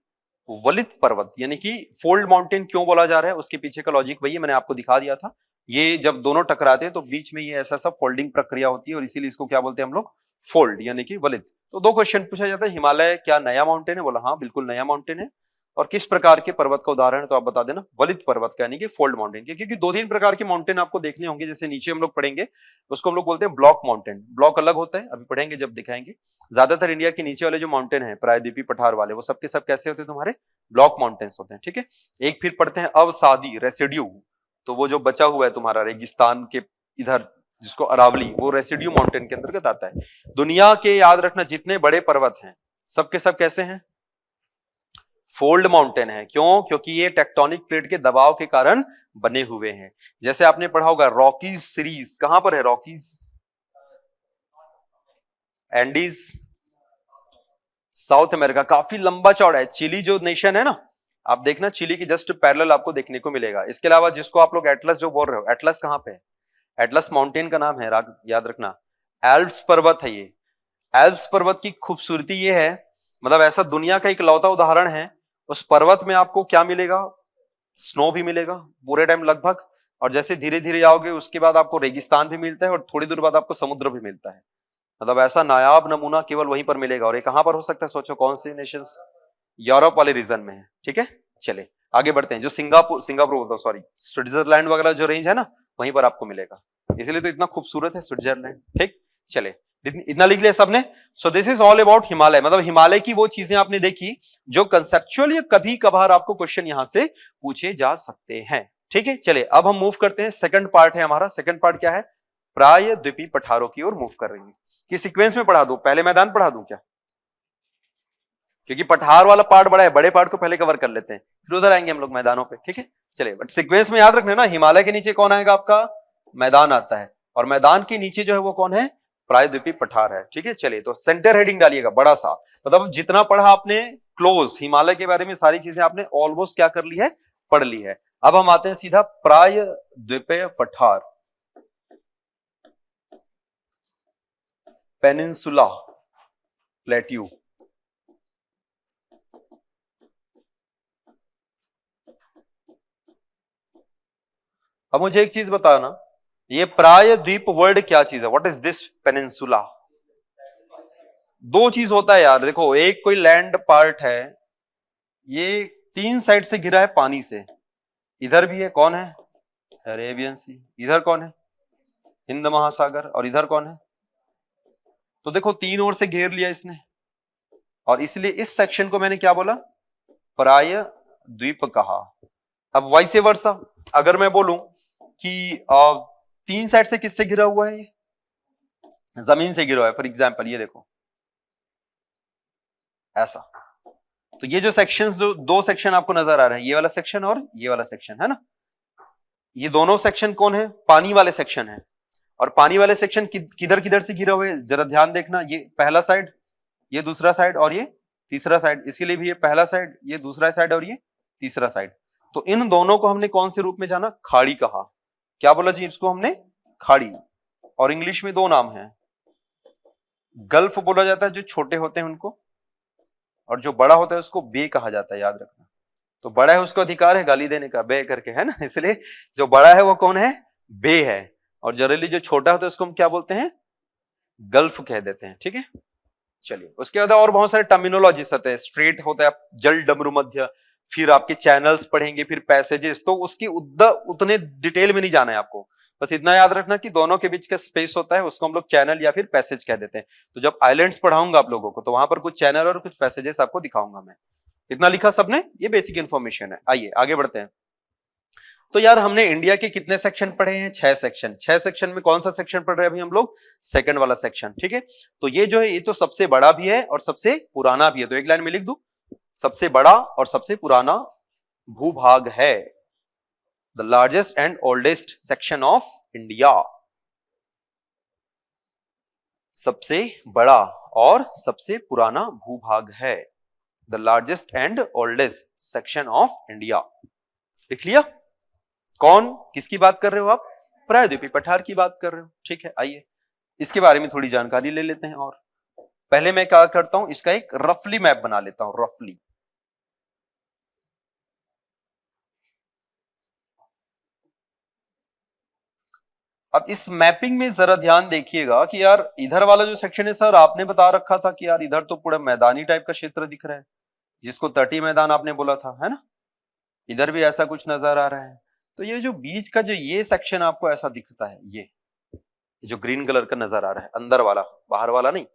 वलित पर्वत। यानी कि फोल्ड माउंटेन क्यों बोला जा रहा है, उसके पीछे का लॉजिक वही है, मैंने आपको दिखा दिया था। ये जब दोनों टकराते हैं तो बीच में ये ऐसा सा फोल्डिंग प्रक्रिया होती है, और इसीलिए इसको क्या बोलते हैं हम लोग, फोल्ड, यानी कि वलित। तो दो क्वेश्चन पूछा जाता है, हिमालय क्या नया माउंटेन है, बोला हाँ बिल्कुल नया माउंटेन है। और किस प्रकार के पर्वत का उदाहरण है, तो आप बता देना वलित पर्वत का, यानी कि फोल्ड माउंटेन के। क्योंकि दो तीन प्रकार के माउंटेन आपको देखने होंगे, जैसे नीचे हम लोग पढ़ेंगे, उसको हम लोग बोलते हैं ब्लॉक माउंटेन। ब्लॉक अलग होता है, अभी पढ़ेंगे जब दिखाएंगे। ज्यादातर इंडिया के नीचे वाले जो माउंटेन है, प्रायद्वीपी पठार वाले, वो सबके सब कैसे होते हैं, तुम्हारे ब्लॉक माउंटेन्स होते हैं, ठीक है। एक फिर पढ़ते हैं अवसादी, रेसिड्यू, तो वो जो बचा हुआ है तुम्हारा रेगिस्तान के इधर, जिसको अरावली, वो रेसिड्यू माउंटेन के अंतर्गत आता है। दुनिया के, याद रखना, जितने बड़े पर्वत हैं सबके सब कैसे हैं, फोल्ड माउंटेन है। क्यों, क्योंकि ये टेक्टोनिक प्लेट के दबाव के कारण बने हुए हैं। जैसे आपने पढ़ा होगा रॉकीज सीरीज, कहां पर है रॉकीज, एंडीज, साउथ अमेरिका, काफी लंबा चौड़ा है। चिली जो नेशन है ना, आप देखना चिली की जस्ट पैरेलल आपको देखने को मिलेगा। इसके अलावा जिसको आप लोग एटलस जो बोल रहे हो, एटलस कहां पे है, एटलस माउंटेन का नाम है, याद रखना, एल्प्स पर्वत है ये। एल्प्स पर्वत की खूबसूरती ये है, मतलब ऐसा दुनिया का इकलौता उदाहरण है, उस पर्वत में आपको क्या मिलेगा, स्नो भी मिलेगा पूरे टाइम लगभग, और जैसे धीरे धीरे जाओगे उसके बाद आपको रेगिस्तान भी मिलता है, और थोड़ी दूर बाद आपको समुद्र भी मिलता है। मतलब ऐसा नायाब नमूना केवल वहीं पर मिलेगा। और ये कहां पर हो सकता है, सोचो कौन से नेशंस, यूरोप वाले रीजन में है, ठीक है। चले आगे बढ़ते हैं। जो सिंगापुर बोलता हूं, सॉरी, स्विट्जरलैंड वगैरह जो रेंज है ना, वहीं पर आपको मिलेगा, इसलिए तो इतना खूबसूरत है स्विट्जरलैंड, ठीक। चले इतना लिख लिया सबने। So this is all about Himalaya, मतलब हिमालय की वो चीजें आपने देखी जो कंसेप्चुअली कभी कभार आपको क्वेश्चन यहां से पूछे जा सकते हैं। ठीक है, चलिए अब हम मूव करते हैं, सेकंड पार्ट है हमारा। सेकंड पार्ट क्या है, प्रायद्वीपीय पठारों की ओर मूव कर रही है। कि सीक्वेंस में पढ़ा दूं, पहले मैदान पढ़ा दूं क्या, क्योंकि पठार वाला पार्ट बड़ा है, बड़े पार्ट को पहले कवर कर लेते हैं, फिर उधर आएंगे हम लोग मैदानों पे। ठीक है, चलिए बट सीक्वेंस में याद रखना ना, हिमालय के नीचे कौन आएगा आपका, मैदान आता है, और मैदान के नीचे जो है वो कौन है, प्रायद्वीपीय पठार है। ठीक है, चलिए तो सेंटर हेडिंग डालिएगा बड़ा सा, मतलब जितना पढ़ा आपने क्लोज, हिमालय के बारे में सारी चीजें आपने ऑलमोस्ट क्या कर ली है, पढ़ ली है। अब हम आते हैं सीधा प्रायद्वीपीय पठार, पेनिनसुला प्लेट्यू। अब मुझे एक चीज बताना, ये प्रायद्वीप वर्ड क्या चीज है, व्हाट इज दिस पेनिनसुला। दो चीज होता है यार, देखो एक कोई लैंड पार्ट है, ये तीन साइड से घिरा है पानी से, इधर भी है कौन है, अरेबियन सी, इधर कौन है, हिंद महासागर, और इधर कौन है, तो देखो तीन ओर से घेर लिया इसने, और इसलिए इस सेक्शन को मैंने क्या बोला, प्रायद्वीप कहा। अब वाइस वर्सा, अगर मैं बोलूं कि तीन साइड से किससे घिरा हुआ है, ये जमीन से घिरा हुआ है, फॉर एग्जाम्पल ये देखो ऐसा, तो ये जो सेक्शंस, जो दो सेक्शन आपको नजर आ रहे हैं, ये वाला सेक्शन और ये वाला सेक्शन है ना, ये दोनों सेक्शन कौन है, पानी वाले सेक्शन है। और पानी वाले सेक्शन किधर किधर से घिरा हुआ है, जरा ध्यान देखना, ये पहला साइड, ये दूसरा साइड, और ये तीसरा साइड, इसके लिए भी ये पहला साइड, ये दूसरा साइड, और ये तीसरा साइड। तो इन दोनों को हमने कौन से रूप में जाना, खाड़ी कहा। क्या बोला जी इसको हमने, खाड़ी। और इंग्लिश में दो नाम है, गल्फ बोला जाता है जो छोटे होते हैं उनको, और जो बड़ा होता है उसको बे कहा जाता है, याद रखना। तो बड़ा है उसको अधिकार है गाली देने का, बे करके, है ना, इसलिए जो बड़ा है वो कौन है, बे है, और जनरली जो छोटा होता है उसको हम क्या बोलते हैं, गल्फ कह देते हैं। ठीक है, चलिए उसके बाद और बहुत सारे टर्मिनोलॉजीज होते हैं, स्ट्रेट होता है, जल डमरू मध्य, फिर आपके चैनल्स पढ़ेंगे, फिर पैसेजेस, तो उसकी उतने डिटेल में नहीं जाना है आपको, बस इतना याद रखना कि दोनों के बीच का स्पेस होता है उसको हम लोग चैनल या फिर पैसेज कह देते हैं। तो जब आइलैंड्स पढ़ाऊंगा आप लोगों को तो वहां पर कुछ चैनल और कुछ पैसेजेस आपको दिखाऊंगा मैं। इतना लिखा सबने, ये बेसिक इंफॉर्मेशन है। आइए आगे बढ़ते हैं। तो यार हमने इंडिया के कितने सेक्शन पढ़े हैं, 6 सेक्शन। 6 सेक्शन में कौन सा सेक्शन पढ़ रहे हैं अभी हम लोग, सेकंड वाला सेक्शन। ठीक है, तो ये जो है ये तो सबसे बड़ा भी है और सबसे पुराना भी है, तो एक लाइन में लिख दूं, सबसे बड़ा और सबसे पुराना भूभाग है, the largest and oldest section of India. सबसे बड़ा और सबसे पुराना भूभाग है, the largest and oldest section of India. लिख लिया, कौन किसकी बात कर रहे हो आप, प्रायद्वीपीय पठार की बात कर रहे हो। ठीक है, आइए इसके बारे में थोड़ी जानकारी ले लेते हैं। और पहले मैं क्या करता हूं, इसका एक रफली मैप बना लेता हूं, रफली। अब इस मैपिंग में जरा ध्यान देखिएगा कि यार इधर वाला जो सेक्शन है सर, आपने बता रखा था कि यार इधर तो पूरा मैदानी टाइप का क्षेत्र दिख रहा है, जिसको तटीय मैदान आपने बोला था, है ना, इधर भी ऐसा कुछ नजर आ रहा है। तो ये जो बीच का जो ये सेक्शन आपको ऐसा दिखता है, ये जो ग्रीन कलर का नजर आ रहा है, अंदर वाला, बाहर वाला नहीं,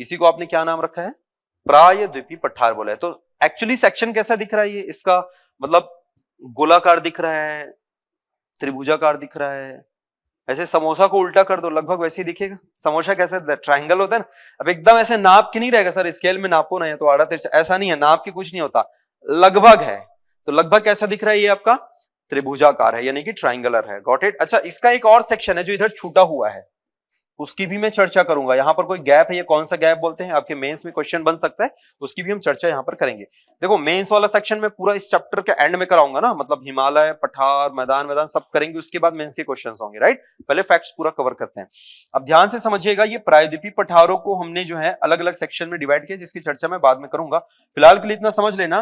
इसी को आपने क्या नाम रखा है, प्रायद्वीपीय पठार बोला है। तो एक्चुअली सेक्शन कैसा दिख रहा है, ये इसका मतलब गोलाकार दिख रहा है, त्रिभुजाकार दिख रहा है, ऐसे समोसा को उल्टा कर दो लगभग वैसे ही दिखेगा। समोसा कैसे ट्रायंगल होता है ना, अब एकदम ऐसे नाप के नहीं रहेगा सर, स्केल में नापो ना, तो आड़ा तिरछा ऐसा नहीं है, नाप के कुछ नहीं होता, लगभग है। तो लगभग कैसा दिख रहा है, ये आपका त्रिभुजाकार है, यानी कि ट्रायंगुलर है। Got it. अच्छा, इसका एक और सेक्शन है जो इधर छूटा हुआ है, उसकी भी मैं चर्चा करूंगा। यहां पर कोई गैप है, ये कौन सा गैप बोलते हैं, आपके मेंस में क्वेश्चन बन सकता है, उसकी भी हम चर्चा यहां पर करेंगे। देखो मेंस वाला सेक्शन में पूरा इस चैप्टर के एंड में कराऊंगा ना, मतलब हिमालय, पठार, मैदान मैदान सब करेंगे, उसके बाद मेंस के क्वेश्चंस होंगे, राइट। पहले फैक्ट्स पूरा कवर करते हैं। अब ध्यान से समझिएगा, ये प्रायद्वीपीय पठारों को हमने जो है अलग अलग सेक्शन में डिवाइड किया, जिसकी चर्चा मैं बाद में करूंगा। फिलहाल के लिए इतना समझ लेना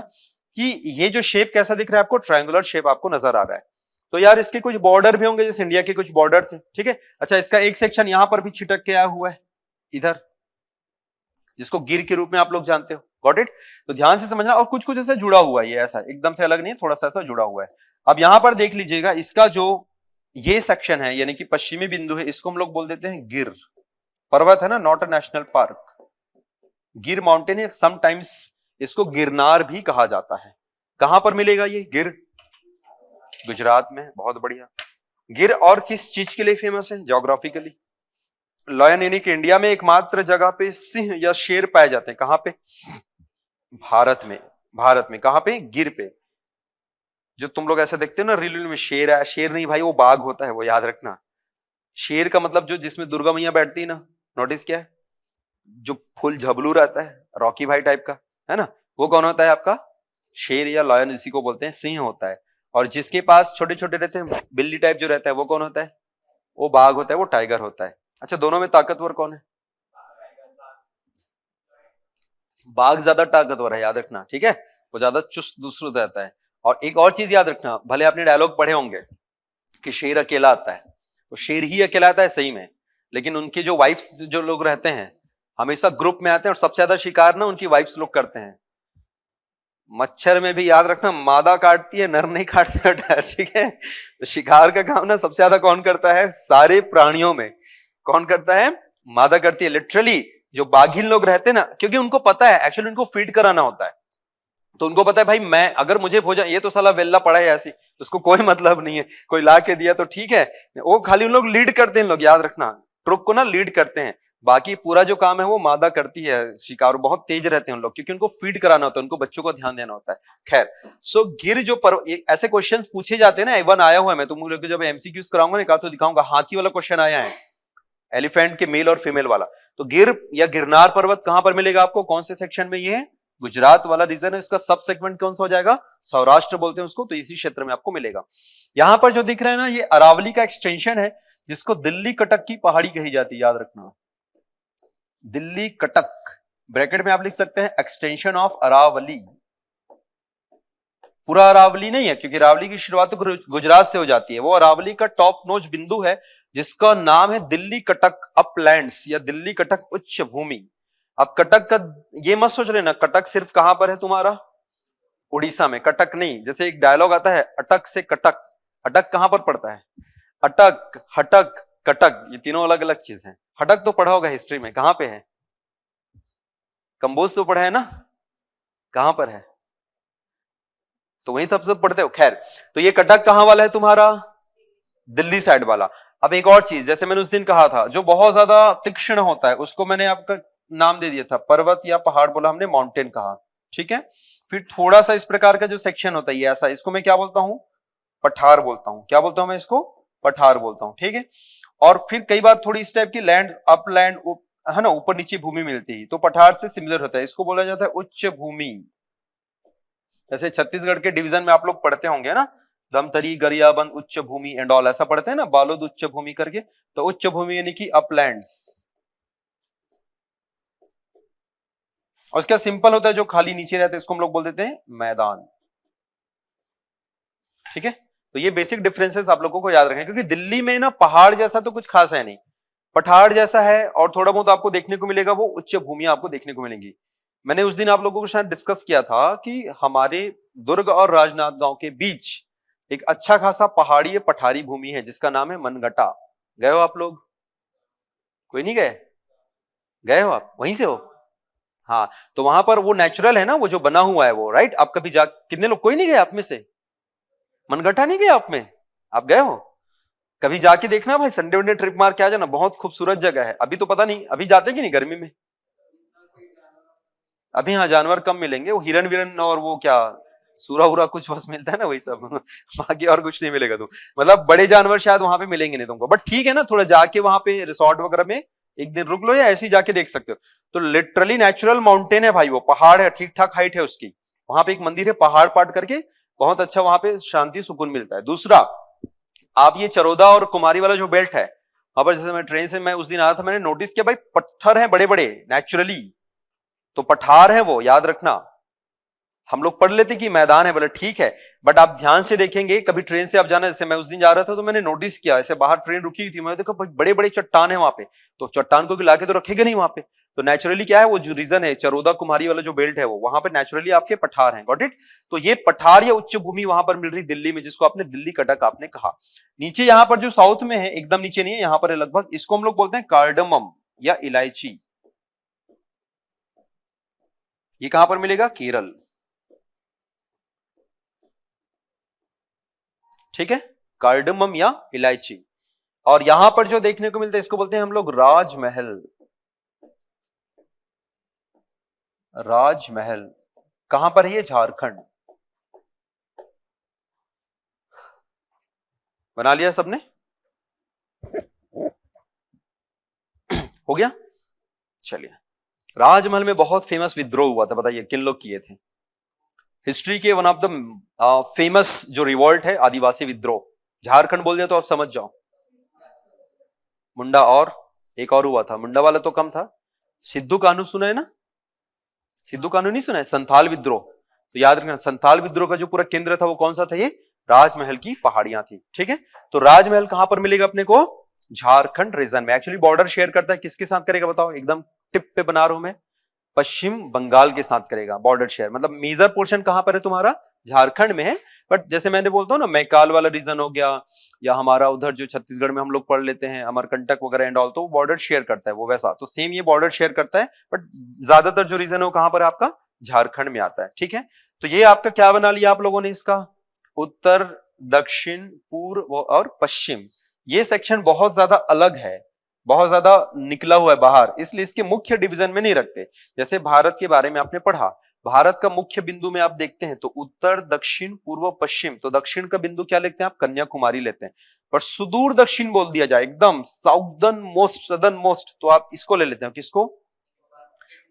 कि ये जो शेप कैसा दिख रहा है आपको, ट्रायंगुलर शेप आपको नजर आ रहा है। तो यार इसके कुछ बॉर्डर भी होंगे, जैसे इंडिया के कुछ बॉर्डर थे, ठीक है। अच्छा, इसका एक सेक्शन यहां पर भी छिटक के आया हुआ है इधर, जिसको गिर के रूप में आप लोग जानते हो। Got it. तो ध्यान से समझना, और कुछ कुछ ऐसा जुड़ा हुआ है, ये ऐसा एकदम से अलग नहीं है, थोड़ा सा ऐसा जुड़ा हुआ है। अब यहां पर देख लीजिएगा, इसका जो ये सेक्शन है यानी कि पश्चिमी बिंदु है, इसको हम लोग बोल देते हैं गिर। पर्वत है ना, नॉट अ नेशनल पार्क। गिर माउंटेन है, समटाइम्स इसको गिरनार भी कहा जाता है। कहां पर मिलेगा ये गिर? गुजरात में। बहुत बढ़िया। गिर और किस चीज के लिए फेमस है? ज्योग्राफिकली। लायन यानी कि इंडिया में एकमात्र जगह पे सिंह या शेर पाए जाते हैं। कहां पे? भारत में। भारत में कहां पे? गिर पे। जो तुम लोग ऐसे देखते हो ना रील में, शेर है, शेर नहीं भाई, वो बाघ होता है, वो याद रखना। शेर का मतलब जो जिसमें दुर्गा मैया बैठती है ना, नोटिस किया है? जो फुल झबलू रहता है, रॉकी भाई टाइप का, है ना, वो कौन होता है आपका? शेर या लायन, इसी को बोलते हैं। सिंह होता है। और जिसके पास छोटे छोटे रहते हैं, बिल्ली टाइप जो रहता है, वो कौन होता है? वो बाघ होता है, वो टाइगर होता है। अच्छा, दोनों में ताकतवर कौन है? बाघ ज्यादा ताकतवर है, याद रखना, ठीक है। वो ज्यादा चुस्त दुस्त रहता है। और एक और चीज याद रखना, भले आपने डायलॉग पढ़े होंगे कि शेर अकेला आता है, तो शेर ही अकेला आता है सही में, लेकिन उनके जो वाइफ्स जो लोग रहते हैं हमेशा ग्रुप में आते हैं, और सबसे ज्यादा शिकार ना उनकी वाइफ्स लोग करते हैं। मच्छर में भी याद रखना, मादा काटती है, नर नहीं काटता है, ठीक है। तो शिकार का काम ना सबसे ज्यादा कौन करता है? सारे प्राणियों में कौन करता है? मादा करती है। लिटरली जो बाघिन लोग रहते हैं ना, क्योंकि उनको पता है एक्चुअली उनको फीड कराना होता है, तो उनको पता है भाई मैं अगर मुझे भोजन, ये तो साला वेल्ला पड़ा है ऐसी, उसको कोई मतलब नहीं है, कोई ला के दिया तो ठीक है, वो खाली उन लोग लीड करते हैं। लोग याद रखना, ट्रुप को ना लीड करते हैं, बाकी पूरा जो काम है वो मादा करती है शिकार। बहुत तेज रहते हैं उन लोग, क्योंकि उनको फीड कराना होता है, उनको बच्चों को ध्यान देना होता है। खैर, सो गिर जो ऐसे क्वेश्चंस पूछे जाते हैं ना, इवन आया हुआ है, मैं तुम लोग जब एमसीक्यूज कराऊंगा ना, तो दिखाऊंगा, हाथी वाला क्वेश्चन आया है, एलिफेंट के मेल और फीमेल वाला। तो गिर या गिरनार पर्वत कहां पर मिलेगा आपको? कौन से सेक्शन में ये है? गुजरात वाला रीजन है। इसका सब सेगमेंट कौन सा हो जाएगा? सौराष्ट्र बोलते हैं उसको, तो इसी क्षेत्र में आपको मिलेगा। यहां पर जो दिख रहा है ना, ये अरावली का एक्सटेंशन है, जिसको दिल्ली कटक की पहाड़ी कही जाती है, याद रखना। दिल्ली कटक, ब्रैकेट में आप लिख सकते हैं एक्सटेंशन ऑफ अरावली। पूरा अरावली नहीं है, क्योंकि अरावली की शुरुआत तो गुजरात से हो जाती है। वो अरावली का टॉप नोच बिंदु है, जिसका नाम है दिल्ली कटक अपलैंड्स या दिल्ली कटक उच्च भूमि। अब कटक का ये मत सोच लेना, कटक सिर्फ कहां पर है तुम्हारा? उड़ीसा में। कटक नहीं, जैसे एक डायलॉग आता है, अटक से कटक, अटक कहां पर पड़ता है? अटक, हटक, कटक, ये तीनों अलग अलग चीज हैं। हटक तो पढ़ा होगा हिस्ट्री में, कहां पे है? कंबोज तो पढ़ा है ना, कहां पर है? तो वहीं तब सब पढ़ते हो। खैर, तो ये कटक कहां वाला है तुम्हारा? दिल्ली साइड वाला। अब एक और चीज, जैसे मैंने उस दिन कहा था, जो बहुत ज्यादा तीक्ष्ण होता है उसको मैंने आपका नाम दे दिया था, पर्वत या पहाड़ बोला हमने, माउंटेन कहा, ठीक है। फिर थोड़ा सा इस प्रकार का जो सेक्शन होता है ये ऐसा, इसको मैं क्या बोलता हूं? पठार बोलता हूं। क्या बोलता हूं मैं इसको? पठार बोलता हूं, ठीक है। और फिर कई बार थोड़ी इस टाइप की लैंड अपलैंड है ना, ऊपर नीचे भूमि मिलती है, तो पठार से सिमिलर होता है, इसको बोला जाता है उच्च भूमि। जैसे छत्तीसगढ़ के डिवीजन में आप लोग पढ़ते होंगे ना, धमतरी, गरियाबंद, उच्च भूमि एंड ऑल, ऐसा पढ़ते हैं ना, बालोद उच्च भूमि करके। तो उच्च भूमि यानी कि अपलैंड्स। और उसका सिंपल होता है, जो खाली नीचे रहते हैं इसको हम लोग बोल देते हैं मैदान, ठीक है। तो ये बेसिक डिफरेंसेस आप लोगों को याद रखें, क्योंकि दिल्ली में ना पहाड़ जैसा तो कुछ खास है नहीं, पठार जैसा है, और थोड़ा बहुत आपको देखने को मिलेगा वो उच्च भूमियां आपको देखने को मिलेंगी। मैंने उस दिन आप लोगों के साथ डिस्कस किया था कि हमारे दुर्ग और राजनांदगांव के बीच एक अच्छा खासा पहाड़ी पठारी भूमि है, जिसका नाम है मनगटा। गए हो आप लोग? कोई नहीं गए? गए हो आप? वहीं से हो? हाँ, तो वहां पर वो नेचुरल है ना, वो जो बना हुआ है वो, राइट। आप कभी जा, कितने लोग, कोई नहीं गए आप में से? मनगटा नहीं गए आप में? आप गए हो? कभी जाके देखना भाई, संडे वनडे ट्रिप मार के आ जाना, बहुत खूबसूरत जगह है। अभी तो पता नहीं, अभी जाते कि नहीं गर्मी में? अभी हाँ, जानवर कम मिलेंगे, वो हिरन विरन और वो क्या सूरा वूरा कुछ बस मिलता है ना, वही सब बाकी और कुछ नहीं मिलेगा। तुम मतलब बड़े जानवर शायद वहां पे मिलेंगे नहीं तुमको, बट ठीक है ना, थोड़ा जाके वहां पे रिसोर्ट वगैरह में एक दिन रुक लो, या ऐसे ही जाके देख सकते हो। तो लिटरली नेचुरल माउंटेन है भाई, वो पहाड़ है, ठीक ठाक हाइट है उसकी। वहां पे एक मंदिर है, पहाड़ पाट करके, बहुत अच्छा, वहां पे शांति सुकून मिलता है। दूसरा, आप ये चरोदा और कुमारी वाला जो बेल्ट है, वहां पर जैसे मैं ट्रेन से मैं उस दिन आया था, मैंने नोटिस किया भाई पत्थर है बड़े बड़े नेचुरली, तो पठार है वो, याद रखना। हम लोग पढ़ लेते कि मैदान है, बोले ठीक है, बट आप ध्यान से देखेंगे, कभी ट्रेन से आप जाना, जैसे मैं उस दिन जा रहा था तो मैंने नोटिस किया, ऐसे बाहर ट्रेन रुकी हुई थी, मैंने देखा बड़े बड़े चट्टान है वहां पे, तो चट्टान को लाके तो रखेगा नहीं वहां पे। तो नेचुरली क्या है, वो जो रीजन है, चरोदा कुमारी वाला जो बेल्ट है, वो वहां पे नेचुरली आपके पठार हैं। Got it? तो ये पठार या उच्च भूमि वहां पर मिल रही दिल्ली में, जिसको आपने दिल्ली कटक आपने कहा। नीचे यहाँ पर जो साउथ में है, एकदम नीचे नहीं है, यहाँ पर है लगभग, इसको हम लोग बोलते हैं कार्डमम। या इलायची, ये कहां पर मिलेगा? केरल। ठीक है, कार्डमम या इलायची। और यहां पर जो देखने को मिलता है इसको बोलते हैं हम लोग राजमहल। राजमहल कहां पर है? ये झारखंड। बना लिया सबने? हो गया। चलिए, राजमहल में बहुत फेमस विद्रोह हुआ था, बताइए किन लोग किए थे? हिस्ट्री के वन ऑफ द फेमस जो रिवॉल्ट है आदिवासी विद्रोह, झारखंड बोल दिया तो आप समझ जाओ। मुंडा, और एक और हुआ था, मुंडा वाला तो कम था। सिद्धू कान्हू सुना है ना? सिद्धू कान्हू नहीं सुना है? संथाल विद्रोह, तो याद रखना संथाल विद्रोह का जो पूरा केंद्र था वो कौन सा था? ये राजमहल की पहाड़ियां थी। ठीक है, तो राजमहल कहां पर मिलेगा अपने को? झारखंड रीजन में। एक्चुअली बॉर्डर शेयर करता है किसके साथ करेगा बताओ? एकदम टिप पे बना रहा हूं मैं, पश्चिम बंगाल के साथ करेगा बॉर्डर शेयर। मतलब मेजर पोर्शन कहां पर है तुम्हारा? झारखंड में है। बट जैसे मैंने बोलता हूं ना, मैकाल वाला रीजन हो गया, या हमारा उधर जो छत्तीसगढ़ में हम लोग पढ़ लेते हैं अमरकंटक वगैरह एंड ऑल, तो वो बॉर्डर शेयर करता है वो वैसा। तो सेम ये बॉर्डर शेयर करता है, बट ज्यादातर जो रीजन है वो कहां पर है आपका? झारखंड में आता है। ठीक है, तो ये आपका क्या बना लिया आप लोगों ने? इसका उत्तर, दक्षिण, पूर्व और पश्चिम। ये सेक्शन बहुत ज्यादा अलग है, बहुत ज्यादा निकला हुआ है बाहर, इसलिए इसके मुख्य डिवीजन में नहीं रखते। जैसे भारत के बारे में आपने पढ़ा, भारत का मुख्य बिंदु में आप देखते हैं तो उत्तर, दक्षिण, पूर्व, पश्चिम। तो दक्षिण का बिंदु क्या लेते हैं आप? कन्याकुमारी लेते हैं। पर सुदूर दक्षिण बोल दिया जाए, एकदम साउदर्न मोस्ट, सदर्न मोस्ट, तो आप इसको ले लेते हो। किसको?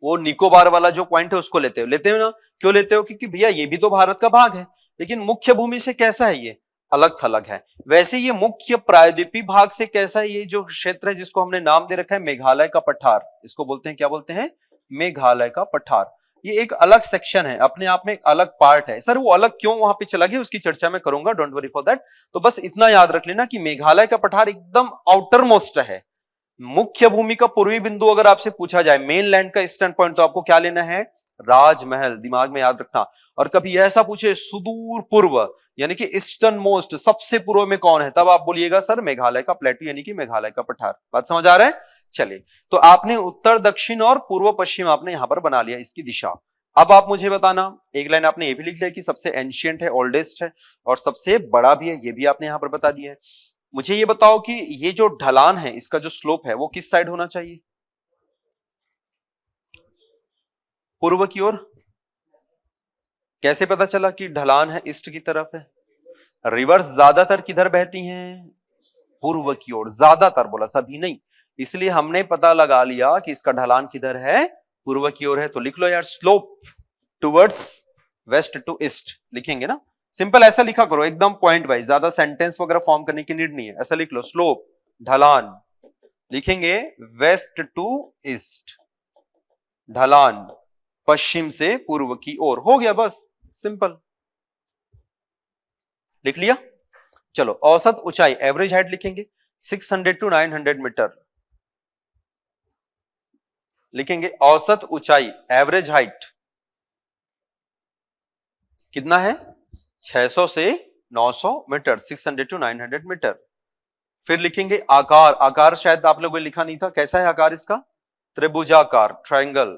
वो निकोबार वाला जो पॉइंट है उसको लेते हो ना? क्यों लेते हो? क्योंकि भैया ये भी तो भारत का भाग है, लेकिन मुख्य भूमि से कैसा है? ये अलग थलग है। वैसे ये मुख्य प्रायद्वीपीय भाग से कैसा है? ये जो क्षेत्र है जिसको हमने नाम दे रखा है मेघालय का पठार, इसको बोलते हैं, क्या बोलते हैं? मेघालय का पठार। ये एक अलग सेक्शन है, अपने आप में एक अलग पार्ट है। सर वो अलग क्यों वहां पे चला गया उसकी चर्चा मैं करूंगा, डोंट वरी फॉर दैट। तो बस इतना याद रख लेना कि मेघालय का पठार एकदम आउटर मोस्ट है। मुख्य भूमि का पूर्वी बिंदु अगर आपसे पूछा जाए, मेन लैंड का ईस्टर्न पॉइंट, तो आपको क्या लेना है? राजमहल, दिमाग में याद रखना। और कभी ऐसा पूछे सुदूर पूर्व, यानी कि ईस्टर्न मोस्ट, सबसे पूर्व में कौन है, तब आप बोलिएगा सर मेघालय का प्लेटू, यानी कि मेघालय का पठार। बात समझ आ रहा है? चलिए, तो आपने उत्तर, दक्षिण और पूर्व पश्चिम आपने यहां पर बना लिया इसकी दिशा। अब आप मुझे बताना, एक लाइन आपने ये भी लिख लिया कि सबसे एंशियंट है, ओल्डेस्ट है और सबसे बड़ा भी है, ये भी आपने यहां पर बता दिया है। मुझे ये बताओ कि ये जो ढलान है, इसका जो स्लोप है वो किस साइड होना चाहिए? पूर्व की ओर। कैसे पता चला कि ढलान है ईस्ट की तरफ है? रिवर्स ज्यादातर किधर बहती हैं? पूर्व की ओर। ज्यादातर बोला, सभी नहीं। इसलिए हमने पता लगा लिया कि इसका ढलान किधर है? पूर्व की ओर है। तो लिख लो यार, slope towards west to east लिखेंगे ना। सिंपल ऐसा लिखा करो, एकदम पॉइंट वाइज, ज्यादा सेंटेंस वगैरह फॉर्म करने की नीड नहीं है। ऐसा लिख लो, स्लोप, ढलान, लिखेंगे वेस्ट टू ईस्ट, ढलान पश्चिम से पूर्व की ओर। हो गया, बस सिंपल, लिख लिया। चलो, औसत ऊंचाई, एवरेज हाइट लिखेंगे 600 टू 900 मीटर लिखेंगे। औसत ऊंचाई, एवरेज हाइट कितना है? 600 से 900 मीटर, 600 टू 900 मीटर। फिर लिखेंगे आकार, आकार शायद आप लोगों ने लिखा नहीं था, कैसा है आकार इसका? त्रिभुजाकार, ट्रायंगल।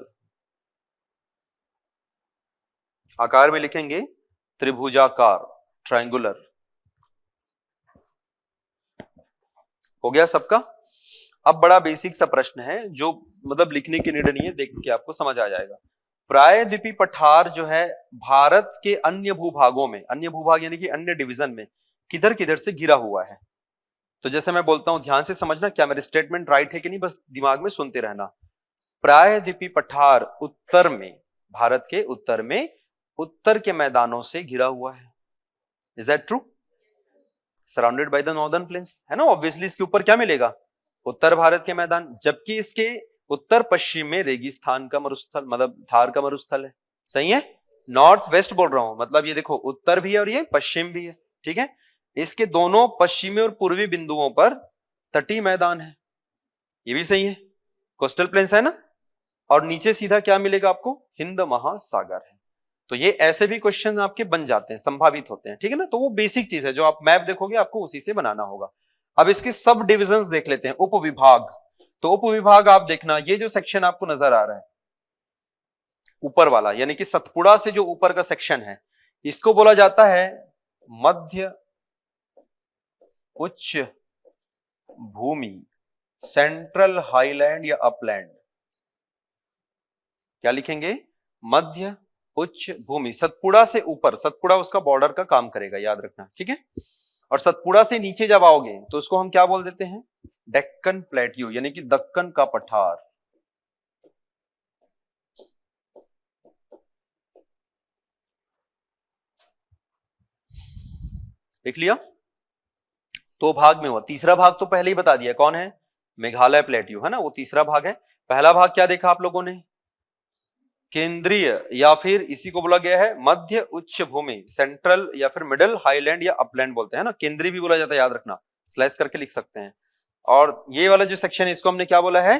आकार में लिखेंगे त्रिभुजाकार, ट्रायंगुलर। हो गया सबका? अब बड़ा बेसिक सा प्रश्न है जो मतलब लिखने की नीड नहीं है, देख के आपको समझ आ जाएगा। प्रायद्वीपीय पठार जो है भारत के अन्य भूभागों में, अन्य भूभाग यानी कि अन्य डिवीजन में किधर किधर से घिरा हुआ है? तो जैसे मैं बोलता हूं ध्यान से समझना, क्या मेरे स्टेटमेंट राइट है कि नहीं, बस दिमाग में सुनते रहना। प्रायद्वीपीय पठार उत्तर में, भारत के उत्तर में, उत्तर के मैदानों से घिरा हुआ है। Is that true? Surrounded by the northern plains, है ना। ऑब्वियसली इसके ऊपर क्या मिलेगा? उत्तर भारत के मैदान, जबकि इसके उत्तर पश्चिम में रेगिस्तान का मरुस्थल, मतलब थार का मरुस्थल है। सही है, नॉर्थ वेस्ट बोल रहा हूं, मतलब ये देखो उत्तर भी है और ये पश्चिम भी है। ठीक है, इसके दोनों पश्चिमी और पूर्वी बिंदुओं पर तटीय मैदान है, ये भी सही है, कोस्टल प्लेन्स है ना। और नीचे सीधा क्या मिलेगा आपको? हिंद महासागर है। तो ये ऐसे भी क्वेश्चन आपके बन जाते हैं, संभावित होते हैं। ठीक है ना, तो वो बेसिक चीज है, जो आप मैप देखोगे आपको उसी से बनाना होगा। अब इसके सब डिविजन्स देख लेते हैं, उपविभाग। तो उपविभाग आप देखना, ये जो सेक्शन आपको नजर आ रहा है ऊपर वाला, यानी कि सतपुड़ा से जो ऊपर का सेक्शन है, इसको बोला जाता है मध्य उच्च भूमि, सेंट्रल हाईलैंड या अपलैंड। क्या लिखेंगे? मध्य उच्च भूमि, सतपुड़ा से ऊपर, सतपुड़ा उसका बॉर्डर का काम करेगा, याद रखना, ठीक है। और सतपुड़ा से नीचे जब आओगे तो उसको हम क्या बोल देते हैं? डेक्कन प्लेट्यू, यानी कि दक्कन का पठार। देख लिया? तो भाग में हुआ, तीसरा भाग तो पहले ही बता दिया कौन है, मेघालय प्लेट्यू, है ना, वो तीसरा भाग है। पहला भाग क्या देखा आप लोगों ने? केंद्रीय, या फिर इसी को बोला गया है मध्य उच्च भूमि, सेंट्रल या फिर मिडिल हाईलैंड या अपलैंड बोलते हैं ना, केंद्रीय भी बोला जाता है, याद रखना, स्लैश करके लिख सकते हैं। और ये वाला जो सेक्शन है इसको हमने क्या बोला है?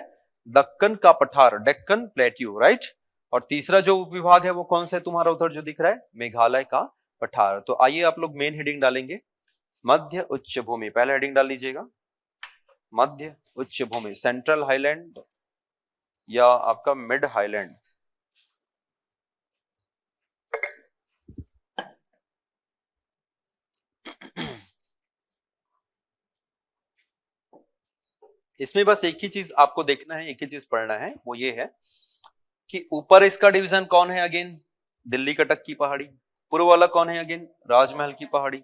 दक्कन का पठार, डेक्कन प्लेट्यू, राइट। और तीसरा जो विभाग है वो कौन सा है तुम्हारा उधर जो दिख रहा है? मेघालय का पठार। तो आइए आप लोग मेन हेडिंग डालेंगे, मध्य उच्च भूमि, पहला हेडिंग डाल लीजिएगा, मध्य उच्च भूमि, सेंट्रल हाईलैंड या आपका मिड हाईलैंड। इसमें बस एक ही चीज आपको देखना है, एक ही चीज पढ़ना है, वो ये है कि ऊपर इसका डिवीजन कौन है? अगेन दिल्ली कटक की पहाड़ी। पूर्व वाला कौन है? अगेन राजमहल की पहाड़ी।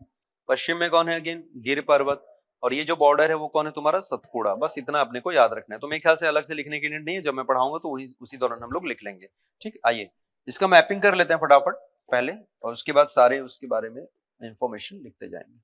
पश्चिम में कौन है? अगेन गिर पर्वत। और ये जो बॉर्डर है वो कौन है तुम्हारा? सतपुड़ा। बस इतना अपने को याद रखना है। तो मेरे ख्याल से अलग से लिखने की नीड नहीं है, जब मैं पढ़ाऊंगा तो वही उसी दौरान हम लोग लिख लेंगे। ठीक, आइए इसका मैपिंग कर लेते हैं फटाफट पहले, और उसके बाद सारे उसके बारे में इंफॉर्मेशन लिखते जाएंगे।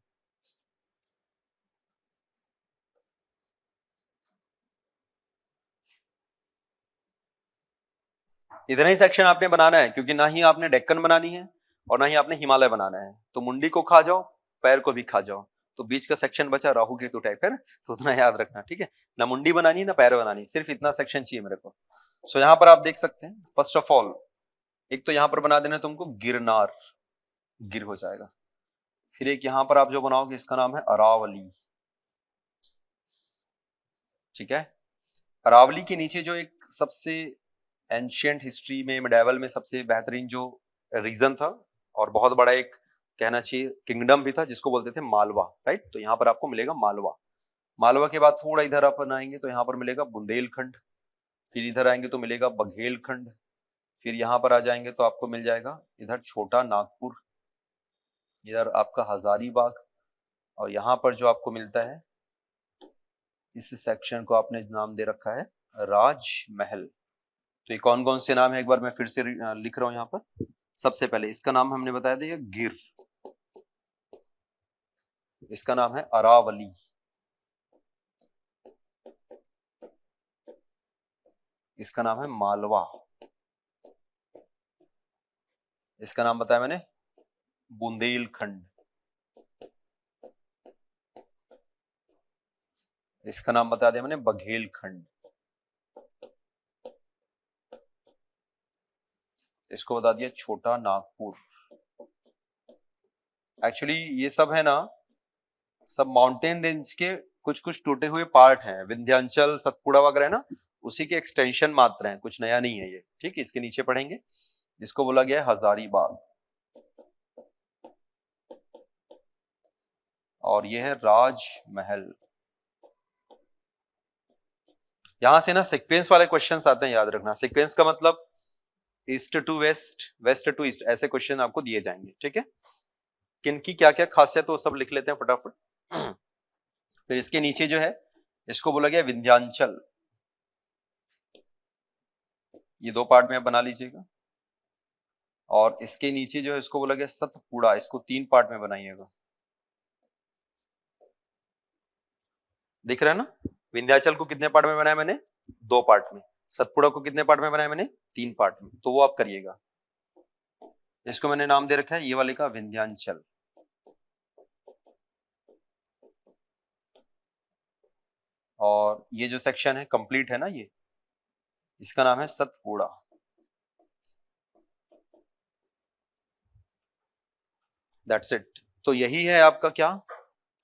इतना ही सेक्शन आपने बनाना है, क्योंकि ना ही आपने डेक्कन बनानी है और ना ही आपने हिमालय बनाना है। तो मुंडी को खा जाओ, पैर को भी खा जाओ, तो बीच का सेक्शन बचा राहु केतु टाइप, है ना, तो उतना याद रखना, ठीक है। ना मुंडी बनानी ना पैर बनानी, सिर्फ इतना सेक्शन चाहिए मेरे को। सो यहाँ पर आप देख सकते हैं, फर्स्ट ऑफ ऑल एक तो यहाँ पर बना देना तुमको गिरनार, गिर हो जाएगा। फिर एक यहाँ पर आप जो बनाओगे इसका नाम है अरावली, ठीक है। अरावली के नीचे जो एक सबसे एंशियंट हिस्ट्री में, मेडावल में सबसे बेहतरीन जो रीजन था और बहुत बड़ा एक कहना चाहिए किंगडम भी था, जिसको बोलते थे मालवा, राइट। तो यहाँ पर आपको मिलेगा मालवा। मालवा के बाद थोड़ा इधर अपन आएंगे तो यहाँ पर मिलेगा बुंदेलखंड। फिर इधर आएंगे तो मिलेगा बघेलखंड। फिर यहाँ पर आ जाएंगे तो आपको मिल जाएगा इधर छोटा नागपुर, इधर आपका हजारीबाग। और यहाँ पर जो आपको मिलता है, इस सेक्शन को आपने नाम दे रखा है राजमहल। तो ये कौन कौन से नाम है एक बार मैं फिर से लिख रहा हूं यहाँ पर। सबसे पहले इसका नाम हमने बताया था, ये गिर, इसका नाम है अरावली, इसका नाम है मालवा, इसका नाम बताया मैंने बुंदेलखंड, इसका नाम बता दिया मैंने बघेलखंड, इसको बता दिया छोटा नागपुर। एक्चुअली ये सब है ना, सब माउंटेन रेंज के कुछ कुछ टूटे हुए पार्ट हैं, विंध्याचल सतपुड़ा वगैरह ना, उसी के एक्सटेंशन मात्र हैं, कुछ नया नहीं है ये, ठीक है। इसके नीचे पढ़ेंगे, इसको बोला गया है हजारीबाग, और ये है राजमहल। यहां से ना सीक्वेंस वाले क्वेश्चंस आते हैं, याद रखना। सीक्वेंस का मतलब east to west, west to east, ऐसे क्वेश्चन आपको दिए जाएंगे, ठीक है। किनकी क्या क्या खासियत वो सब लिख लेते हैं फटाफट। फिर इसके नीचे जो है इसको बोला गया विंध्याचल, ये दो पार्ट में बना लीजिएगा। और इसके नीचे जो है इसको बोला गया सतपुड़ा, इसको तीन पार्ट में बनाइएगा। दिख रहा है ना, विंध्याचल को कितने पार्ट में बनाया मैंने? दो पार्ट में। सतपुड़ा को कितने पार्ट में बनाया मैंने? तीन पार्ट में। तो वो आप करिएगा। इसको मैंने नाम दे रखा है ये वाले का विंध्याचल। और ये जो सेक्शन है कंप्लीट है ना, ये इसका नाम है सतपुड़ा। That's it. तो यही है आपका क्या,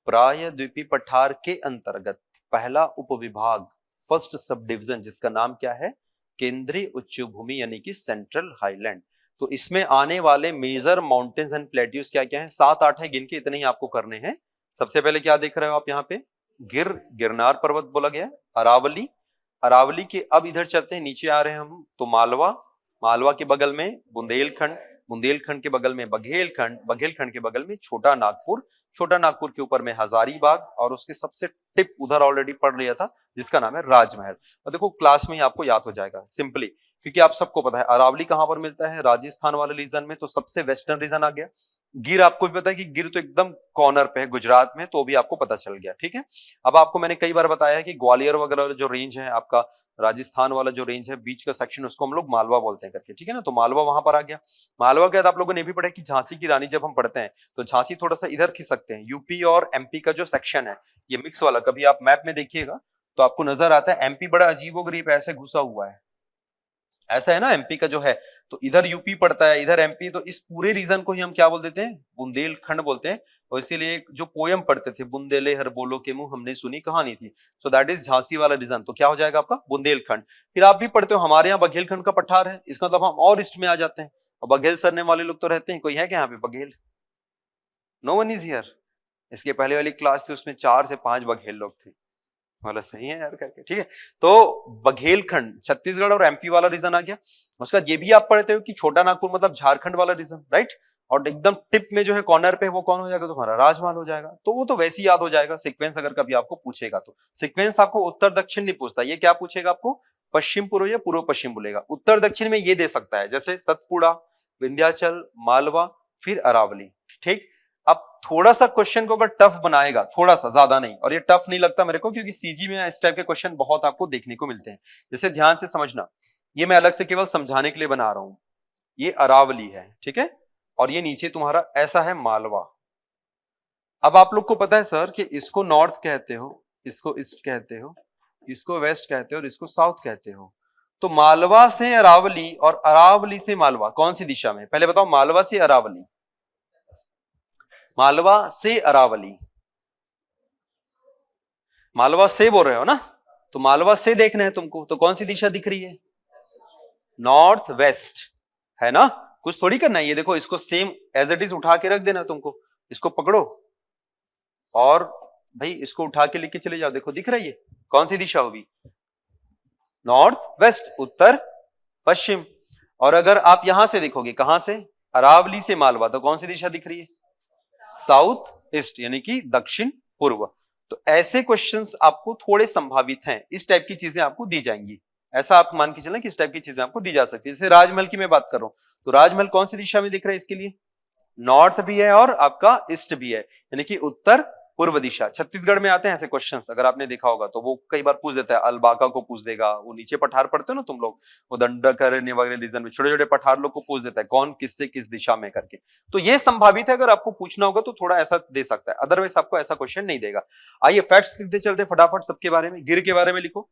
प्रायद्वीपीय पठार के अंतर्गत पहला उपविभाग, फर्स्ट सब डिवीजन जिसका नाम क्या है, केंद्रीय उच्च भूमि यानी कि सेंट्रल हाईलैंड। तो इसमें आने वाले मेजर माउंटेन्स एंड प्लेट्यूज क्या क्या है, 7-8 है, गिन के इतने ही आपको करने हैं। सबसे पहले क्या देख रहे हो आप यहाँ पे, गिरनार पर्वत बोला गया है, अरावली, अरावली के अब इधर चलते हैं, नीचे आ रहे हैं हम तो मालवा, मालवा के बगल में बुंदेलखंड, बुंदेलखंड के बगल में बघेलखंड, बघेलखंड के बगल में छोटा नागपुर, छोटा नागपुर के ऊपर में हजारीबाग, और उसके सबसे टिप उधर ऑलरेडी पढ़ लिया था जिसका नाम है राजमहल। और देखो क्लास में ही आपको याद हो जाएगा सिंपली, क्योंकि आप सबको पता है अरावली कहां पर मिलता है, राजस्थान वाले रीजन में, तो सबसे वेस्टर्न रीजन आ गया। गिर आपको भी पता है कि गिर तो एकदम कॉर्नर पे है गुजरात में, तो भी आपको पता चल गया, ठीक है। अब आपको मैंने कई बार बताया है कि ग्वालियर वगैरह जो रेंज है आपका, राजस्थान वाला जो रेंज है बीच का सेक्शन, उसको हम लोग मालवा बोलते हैं करके, ठीक है ना। तो मालवा वहां पर आ गया। मालवा के बाद आप लोगों ने भी पढ़ा कि झांसी की रानी जब हम पढ़ते हैं तो झांसी थोड़ा सा इधर खिसक सकते हैं, यूपी और एमपी का जो सेक्शन है ये मिक्स वाला, कभी आप मैप में देखिएगा तो आपको नजर आता है एमपी बड़ा अजीबोगरीब ऐसे घुसा हुआ है, ऐसा है ना एमपी का जो है, तो इधर यूपी पड़ता है इधर एमपी, तो इस पूरे रीजन को ही हम क्या बोल देते हैं, बुंदेलखंड बोलते हैं। और इसीलिए जो पोयम पढ़ते थे, बुंदेले हर बोलो के मुंह हमने सुनी कहानी थी, सो दैट इज झांसी वाला रीजन, तो क्या हो जाएगा आपका बुंदेलखंड। फिर आप भी पढ़ते हो हमारे यहाँ बघेलखंड का पठार है, इसका मतलब हम और ईस्ट में आ जाते हैं, और बघेल सरने वाले लोग तो रहते हैं, कोई है क्या यहाँ पे Baghel, no one is here. इसके पहले वाली क्लास थी उसमें 4 से 5 बघेल लोग थे, वाला सही है यार करके, ठीक है। तो बघेलखंड छत्तीसगढ़ और एमपी वाला रीजन आ गया। उसका ये भी आप पढ़ते हो कि छोटा नागपुर मतलब झारखंड वाला रीजन, राइट। और एकदम टिप में जो है कॉर्नर पे वो कौन हो जाएगा, तुम्हारा राजमहल हो जाएगा। तो वो तो वैसे ही याद हो जाएगा सीक्वेंस, अगर कभी आपको पूछेगा तो सीक्वेंस आपको उत्तर दक्षिण नहीं पूछता, ये क्या पूछेगा आपको, पश्चिम पूर्व या पूर्व पश्चिम बोलेगा। उत्तर दक्षिण में ये दे सकता है, जैसे सतपुड़ा, विंध्याचल, मालवा, फिर अरावली, ठीक। अब थोड़ा सा क्वेश्चन को अगर टफ बनाएगा, थोड़ा सा, ज्यादा नहीं, और ये टफ नहीं लगता मेरे को क्योंकि सीजी में इस टाइप के क्वेश्चन बहुत आपको देखने को मिलते हैं। जैसे ध्यान से समझना, ये मैं अलग से केवल समझाने के लिए बना रहा हूं, ये अरावली है, ठीक है, और ये नीचे तुम्हारा ऐसा है मालवा। अब आप लोग को पता है सर कि इसको नॉर्थ कहते हो, इसको ईस्ट कहते हो, इसको वेस्ट कहते हो और इसको साउथ कहते हो। तो मालवा से अरावली और अरावली से मालवा कौन सी दिशा में, पहले बताओ, मालवा से अरावली, मालवा से अरावली, मालवा से बोल रहे हो ना, तो मालवा से देखना है तुमको, तो कौन सी दिशा दिख रही है, नॉर्थ वेस्ट, है ना। कुछ थोड़ी करना है, ये देखो इसको सेम एज इट इज उठा के रख देना तुमको, इसको पकड़ो और भाई इसको उठा के लेके चले जाओ, देखो दिख रही है कौन सी दिशा होगी, नॉर्थ वेस्ट, उत्तर पश्चिम। और अगर आप यहां से देखोगे, कहां से, अरावली से मालवा, तो कौन सी दिशा दिख रही है, साउथ ईस्ट यानी कि दक्षिण पूर्व। तो ऐसे क्वेश्चंस आपको थोड़े संभावित हैं, इस टाइप की चीजें आपको दी जाएंगी, ऐसा आप मान के चलें कि इस टाइप की चीजें आपको दी जा सकती है। जैसे राजमहल की मैं बात कर रहा हूं, तो राजमहल कौन सी दिशा में दिख रहा है, इसके लिए नॉर्थ भी है और आपका ईस्ट भी है, यानी कि उत्तर पूर्व दिशा। छत्तीसगढ़ में आते हैं ऐसे क्वेश्चंस, अगर आपने देखा होगा तो वो कई बार पूछ देता है, अलबाका को पूछ देगा, वो नीचे पठार पढ़ते हो ना तुम लोग, वो दंडकर वगैरह रीजन में छोटे छोटे पठार लोग को पूछ देता है कौन किससे किस दिशा में करके। तो ये संभावित है, अगर आपको पूछना होगा तो थोड़ा ऐसा दे सकता है, अदरवाइज आपको ऐसा क्वेश्चन नहीं देगा। आइए फैक्ट्स लिखते चलते फटाफट सबके बारे में। गिर के बारे में लिखो,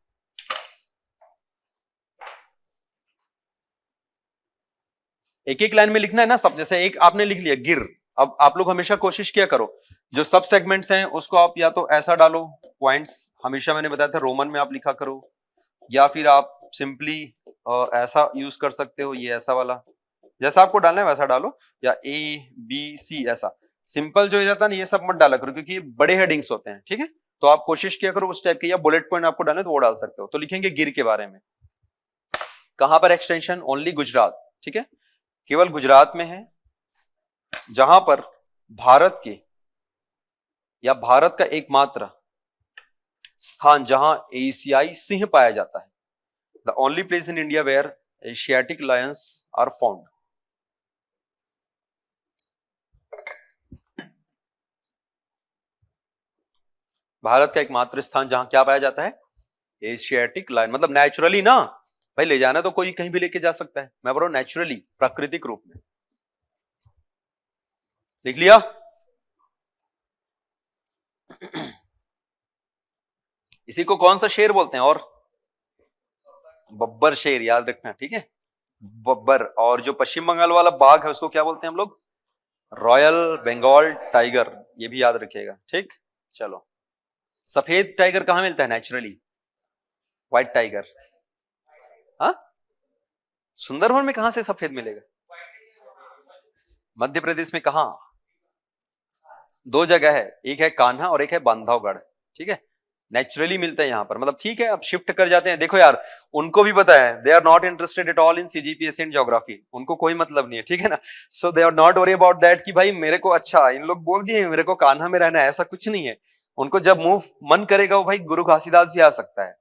एक एक लाइन में लिखना है ना सब, जैसे एक आपने लिख लिया गिर। अब आप लोग हमेशा कोशिश किया करो, जो सब सेगमेंट्स हैं उसको आप या तो ऐसा डालो, पॉइंट्स हमेशा मैंने बताया था रोमन में आप लिखा करो, या फिर आप सिंपली ऐसा यूज कर सकते हो, ये ऐसा वाला, जैसा आपको डालना है वैसा डालो, या ABC ऐसा सिंपल जो रहता है ना, ये सब मत डाला करो क्योंकि ये बड़े हेडिंग्स होते हैं, ठीक है। तो आप कोशिश किया करो उस टाइप के, या बुलेट पॉइंट आपको डालना है तो वो डाल सकते हो। तो लिखेंगे गिर के बारे में, कहां पर एक्सटेंशन, ओनली गुजरात, ठीक है, केवल गुजरात में है, जहां पर भारत के या भारत का एकमात्र स्थान जहां एशियाई सिंह पाया जाता है, the only place in India where Asiatic lions are found. Bharat का एकमात्र स्थान जहां क्या पाया जाता है, एशियाटिक लायन, मतलब नेचुरली ना भाई, ले जाना तो कोई कहीं भी लेके जा सकता है, मैं बोल रहा हूं नेचुरली, प्राकृतिक रूप में। लिख लिया, इसी को कौन सा शेर बोलते हैं, और बब्बर शेर याद रखना, ठीक है, बब्बर। और जो पश्चिम बंगाल वाला बाघ है उसको क्या बोलते हैं हम लोग, रॉयल बंगाल टाइगर, ये भी याद रखिएगा, ठीक। चलो, सफेद टाइगर कहां मिलता है नेचुरली, व्हाइट टाइगर। हाँ, सुंदरवन में कहां से सफेद मिलेगा? मध्य प्रदेश में कहां? दो जगह है, एक है कान्हा और एक है बांधवगढ़, ठीक है, नेचुरली मिलते हैं यहाँ पर। मतलब ठीक है, अब शिफ्ट कर जाते हैं। देखो यार, उनको भी पता है, they are not interested at all in CGPSC and geography, उनको कोई मतलब नहीं है, ठीक है ना। So they are not worry about that कि भाई मेरे को, अच्छा इन लोग बोल दिए मेरे को कान्हा में रहना है, ऐसा कुछ नहीं है। उनको जब मूव मन करेगा वो भाई गुरु घासीदास भी आ सकता है।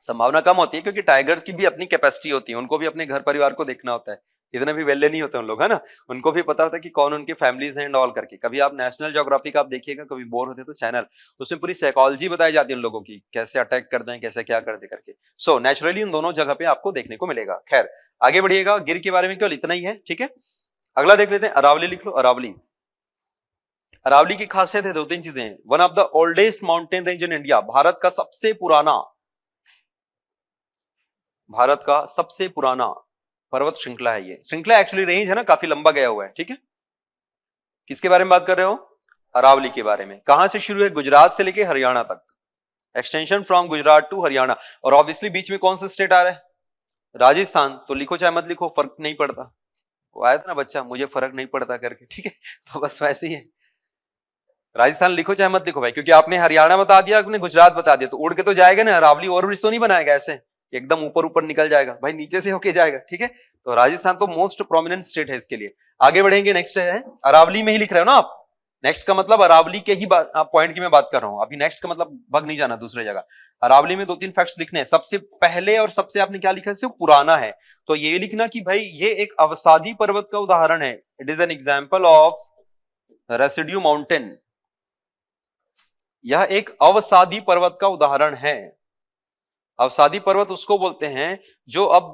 संभावना कम होती है क्योंकि टाइगर की भी अपनी कैपेसिटी होती है, उनको भी अपने घर परिवार को देखना होता है, इतने भी वेले नहीं होते उन लोग, है ना। उनको भी पता होता है कि कौन उनकी फैमिलीज हैं एंड ऑल करके। कभी आप नेशनल ज्योग्राफी का आप देखिएगा, कभी बोर होते तो चैनल, उसमें पूरी साइकोलॉजी बताई जाती है उन लोगों की, कैसे अटैक करते हैं, कैसे क्या करते करके। सो नेचुरली उन दोनों जगह पे आपको देखने को मिलेगा। खैर आगे बढ़िएगा, गिर के बारे में केवल इतना ही है, ठीक है। अगला देख लेते हैं, अरावली लिख लो। अरावली, अरावली की खासियत है दो तीन चीजें। One of the oldest mountain range in India, Bharat का सबसे पुराना, भारत का सबसे पुराना पर्वत श्रृंखला है ये। श्रृंखला एक्चुअली रेंज है ना, काफी लंबा गया हुआ है, ठीक है। किसके बारे में बात कर रहे हो? अरावली के बारे में। कहां से शुरू है? गुजरात से लेके हरियाणा तक, extension from Gujarat to Haryana. और ऑब्वियसली बीच में कौन सा स्टेट आ रहा है? राजस्थान। तो लिखो चाहे मत लिखो, फर्क नहीं पड़ता। वो आया था ना बच्चा, मुझे फर्क नहीं पड़ता करके, ठीक है। तो बस वैसे ही है, राजस्थान लिखो चाहे मत लिखो भाई, क्योंकि आपने हरियाणा बता दिया, आपने गुजरात बता दिया, तो उड़ के तो जाएगा ना। अरावली ओवरब्रिज तो नहीं बनाएगा ऐसे एकदम ऊपर ऊपर निकल जाएगा भाई, नीचे से होके जाएगा, ठीक है। तो राजस्थान तो मोस्ट प्रोमिनेंट स्टेट है इसके लिए। आगे बढ़ेंगे, नेक्स्ट है अरावली में ही लिख रहे हो ना आप। नेक्स्ट का मतलब अरावली के ही पॉइंट की मैं बात कर रहा हूं अभी। नेक्स्ट का मतलब भग नहीं जाना दूसरे जगह। अरावली में दो तीन फैक्ट्स लिखने हैं। सबसे पहले और सबसे आपने क्या लिखा है? सिर्फ पुराना है, तो ये लिखना कि भाई ये एक अवसादी पर्वत का उदाहरण है। It is an example of residue mountain. यह एक अवसादी पर्वत का उदाहरण है। अवसादी पर्वत उसको बोलते हैं जो अब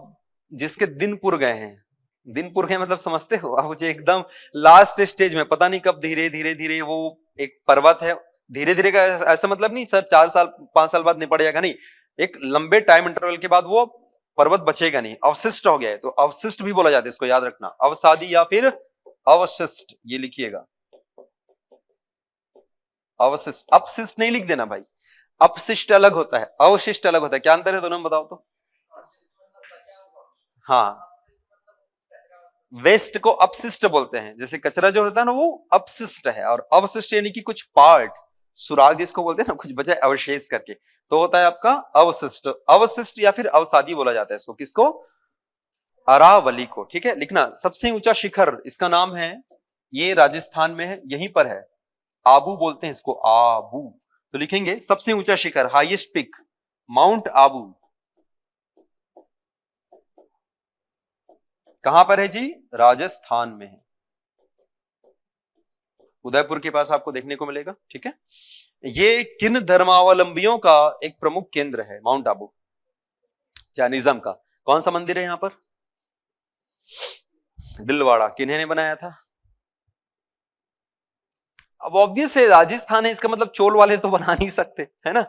जिसके दिन पुर गए हैं। दिन पुर गए मतलब समझते हो? अब जो एकदम लास्ट स्टेज में, पता नहीं कब धीरे धीरे धीरे वो एक पर्वत है, धीरे धीरे का ऐसा मतलब नहीं सर 4 साल 5 साल बाद निपट जाएगा, नहीं। एक लंबे टाइम इंटरवल के बाद वो पर्वत बचेगा नहीं, अवशिष्ट हो गया है। तो अवशिष्ट भी बोला जाता है इसको, याद रखना, अवसादी या फिर अवशिष्ट, ये लिखिएगा। अवशिष्ट, अपशिष्ट नहीं लिख देना भाई, अपशिष्ट अलग होता है, अवशिष्ट अलग होता है। क्या अंतर है दोनों में बताओ तो? हाँ, वेस्ट को अपशिष्ट बोलते हैं, जैसे कचरा जो होता है ना वो अपशिष्ट है, और अवशिष्ट यानी कि कुछ पार्ट, सुराग जिसको बोलते हैं ना, कुछ बचा अवशेष करके, तो होता है आपका अवशिष्ट। अवशिष्ट या फिर अवसादी बोला जाता है इसको। किसको? अरावली को, ठीक है। लिखना, सबसे ऊंचा शिखर इसका नाम है, ये राजस्थान में है, यहीं पर है, आबू बोलते हैं इसको, आबू। तो लिखेंगे सबसे ऊंचा शिखर, हाईएस्ट पिक, माउंट आबू। कहां पर है जी? राजस्थान में है, उदयपुर के पास आपको देखने को मिलेगा, ठीक है। ये किन धर्मावलंबियों का एक प्रमुख केंद्र है, माउंट आबू, जैनिज्म का। कौन सा मंदिर है यहां पर? दिलवाड़ा। किन्हीं ने बनाया था? अब ऑब्वियस है राजस्थान है, इसका मतलब चोल वाले तो बना नहीं सकते, है ना,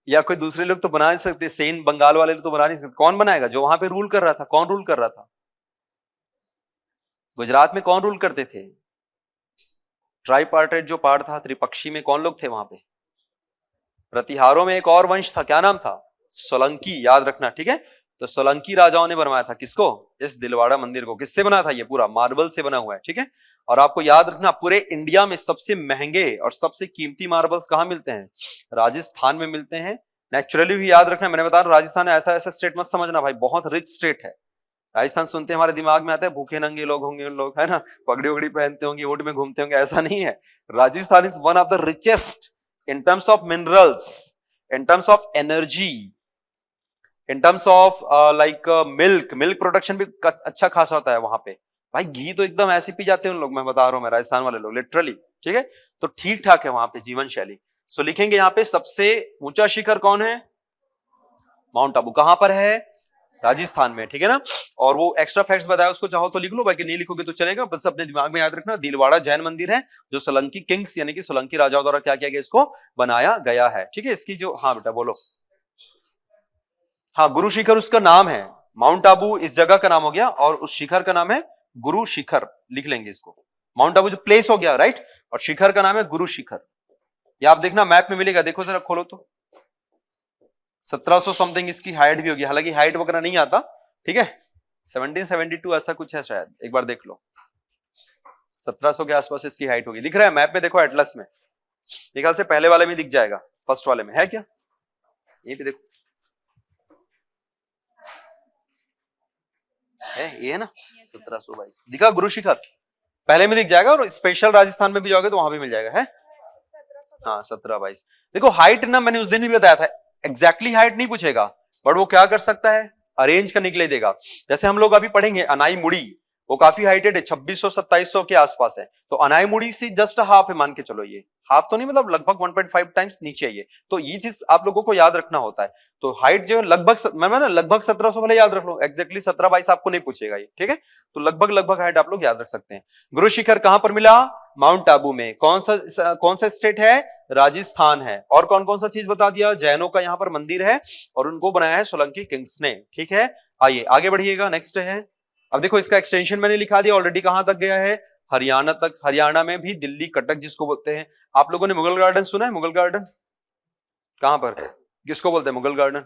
या कोई दूसरे लोग तो बना नहीं सकते, सेन बंगाल वाले तो बना नहीं सकते। कौन बनाएगा? जो वहां पे रूल कर रहा था। कौन रूल कर रहा था? गुजरात में कौन रूल करते थे? ट्राइपार्टाइट जो पार्ट था, त्रिपक्षी में कौन लोग थे वहां पे? प्रतिहारों में एक और वंश था, क्या नाम था? सोलंकी, याद रखना, ठीक है। तो सोलंकी राजाओं ने बनवाया था, किसको? इस दिलवाड़ा मंदिर को। किससे बना था? ये पूरा मार्बल से बना हुआ है, ठीक है। और आपको याद रखना, पूरे इंडिया में सबसे महंगे और सबसे कीमती मार्बल्स कहां मिलते हैं? राजस्थान में मिलते हैं। नेचुरली भी याद रखना, मैंने बता रहा राजस्थान ऐसा ऐसा स्टेट मत समझना भाई, बहुत रिच स्टेट है। राजस्थान सुनते हमारे दिमाग में आता है भूखे नंगे लोग होंगे लोग, है ना, पगड़ी उगड़ी पहनते होंगे, ऊंट में घूमते होंगे, ऐसा नहीं है। Rajasthan is one of the richest in terms of minerals, in terms of energy, in terms of milk production भी अच्छा खासा होता है वहां पे भाई। घी तो एकदम ऐसे पी जाते हैं उन लोग, मैं बता रहा हूं, मैं राजस्थान वाले लोग लिटरली, ठीक है। तो ठीक ठाक है वहां पे जीवन शैली। सो लिखेंगे यहाँ पे सबसे ऊंचा शिखर कौन है? माउंट आबू। कहां पर है? राजस्थान में, ठीक है ना। और वो एक्स्ट्रा फैक्ट्स बताया, उसको चाहो तो लिख लो, बाकी नहीं लिखोगे तो चलेगा, बस अपने दिमाग में याद रखना। दिलवाड़ा जैन मंदिर है जो सोलंकी किंग्स यानी कि सोलंकी राजाओं द्वारा क्या किया गया, इसको बनाया गया है, ठीक है। इसकी जो, हाँ बेटा बोलो। हाँ, गुरु शिखर उसका नाम है, माउंट आबू इस जगह का नाम हो गया, और उस शिखर का नाम है गुरु शिखर, लिख लेंगे इसको। माउंट आबू जो प्लेस हो गया, राइट, और शिखर का नाम है गुरु शिखर। ये आप देखना मैप में मिलेगा, देखो जरा खोलो तो, 1700 समथिंग इसकी हाइट भी होगी, हालांकि हाइट वगैरह नहीं आता, ठीक है। 1772 ऐसा कुछ है शायद, एक बार देख लो। 1700 के आसपास इसकी हाइट होगी, दिख रहा है मैप में, देखो एटलस में, मेरे ख्याल से पहले वाले में दिख जाएगा, फर्स्ट वाले में है क्या, ये भी देखो है, ये है ना 1722 दिखा, गुरु शिखर पहले में दिख जाएगा, और स्पेशल राजस्थान में भी जाओगे तो वहां भी मिल जाएगा, है हाँ 1722। देखो हाइट ना मैंने उस दिन भी बताया था, एग्जैक्टली हाइट नहीं पूछेगा, बट वो क्या कर सकता है, अरेंज करने के लिए देगा। जैसे हम लोग अभी पढ़ेंगे अनाई मुड़ी, वो काफी हाइटेड है, 2600-2700 के आसपास है, तो अनाई मुड़ी से जस्ट हाफ है, मान के चलो, ये हाफ तो नहीं मतलब लगभग 1.5 टाइम्स नीचे है ये, तो ये चीज आप लोगों को याद रखना होता है। तो हाइट जो है लगभग, मैं ना लगभग 1700 भले याद रख लो, एग्जैक्टली 1722 आपको नहीं पूछेगा ये, ठीक है, तो लगभग हाइट आप लोग याद रख सकते हैं। गुरु शिखर कहां पर मिला, माउंट आबू में। कौन सा स्टेट है, राजस्थान है। और कौन कौन सा चीज बता दिया, जैनों का यहाँ पर मंदिर है, और उनको बनाया है सोलंकी किंग्स ने, ठीक है। आइए आगे बढ़िएगा, नेक्स्ट है, अब देखो इसका एक्सटेंशन मैंने लिखा दिया ऑलरेडी, कहां तक गया है, हरियाणा तक। हरियाणा में भी दिल्ली कटक जिसको बोलते हैं। आप लोगों ने मुगल गार्डन सुना है, मुगल गार्डन कहां पर, किसको बोलते हैं मुगल गार्डन,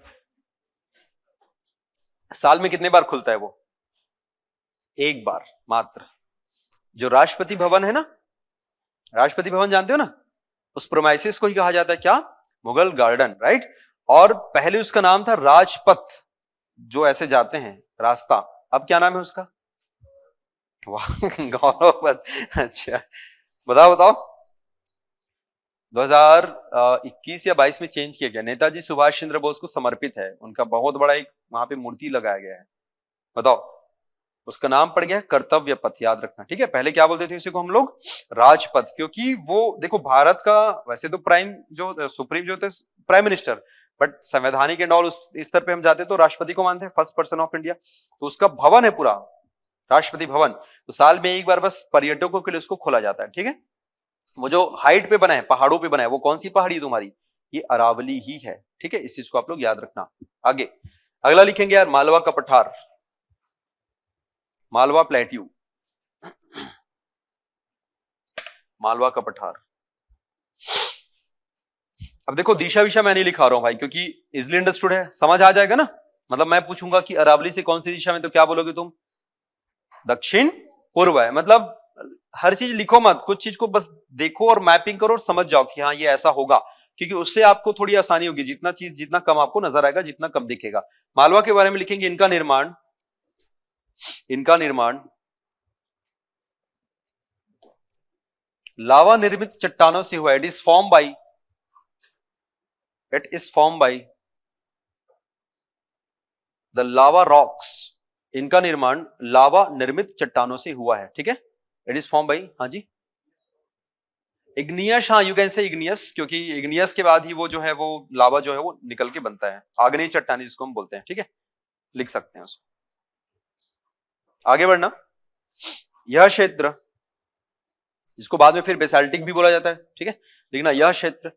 साल में कितने बार खुलता है वो, एक बार मात्र। जो राष्ट्रपति भवन है ना, राष्ट्रपति भवन जानते हो ना, उस प्रोमाइसिस को ही कहा जाता है क्या, मुगल गार्डन, राइट। और पहले उसका नाम था राजपथ, जो ऐसे जाते हैं रास्ता, अब क्या नाम है उसका, वाह गौरव, अच्छा बताओ 2021 या 22 में चेंज किया गया, नेताजी सुभाष चंद्र बोस को समर्पित है, उनका बहुत बड़ा एक वहां पे मूर्ति लगाया गया है। बताओ, उसका नाम पड़ गया कर्तव्य पथ, याद रखना, ठीक है। पहले क्या बोलते थे इसी को हम लोग, राजपथ, क्योंकि वो देखो भारत का वैसे तो प्राइम जो सुप्रीम जो थे प्राइम मिनिस्टर, बट संवैधानिक एंड ऑल उस स्तर पे हम जाते तो राष्ट्रपति को मानते हैं, फर्स्ट पर्सन ऑफ इंडिया, तो उसका भवन है पूरा राष्ट्रपति भवन, तो साल में एक बार बस पर्यटकों के लिए उसको खोला जाता है, ठीक है। वो जो हाइट पे बना है, पहाड़ों पे बना है, वो कौन सी पहाड़ी है तुम्हारी, ये अरावली ही है, ठीक है, इस चीज को आप लोग याद रखना। आगे अगला लिखेंगे यार, मालवा का पठार, मालवा प्लेट्यू, मालवा का पठार। अब देखो दिशा विशा मैं नहीं लिखा रहा हूं भाई, क्योंकि इजिली अंडरस्टूड है, समझ आ जाएगा ना। मतलब मैं पूछूंगा कि अरावली से कौन सी दिशा में, तो क्या बोलोगे तुम, दक्षिण पूर्व है, मतलब हर चीज लिखो मत, कुछ चीज को बस देखो और मैपिंग करो और समझ जाओ कि हाँ ये ऐसा होगा, क्योंकि उससे आपको थोड़ी आसानी होगी, जितना कम आपको नजर आएगा, जितना कम दिखेगा। मालवा के बारे में लिखेंगे, इनका निर्माण लावा निर्मित चट्टानों से हुआ, it is form by the lava rocks, इनका निर्माण लावा निर्मित चट्टानों से हुआ है, ठीक है, इट इज फॉर्म बाई, हाँ जी इग्नियस, हाँ यू कैन से इग्नियस, क्योंकि इग्नियस के बाद ही वो जो है वो लावा जो है वो निकल के बनता है, आग्नेय चट्टानी जिसको हम बोलते हैं, ठीक है, लिख सकते हैं उसको। आगे बढ़ना, यह क्षेत्र जिसको बाद में फिर बेसाल्टिक भी बोला जाता है, ठीक है, लिखना, यह क्षेत्र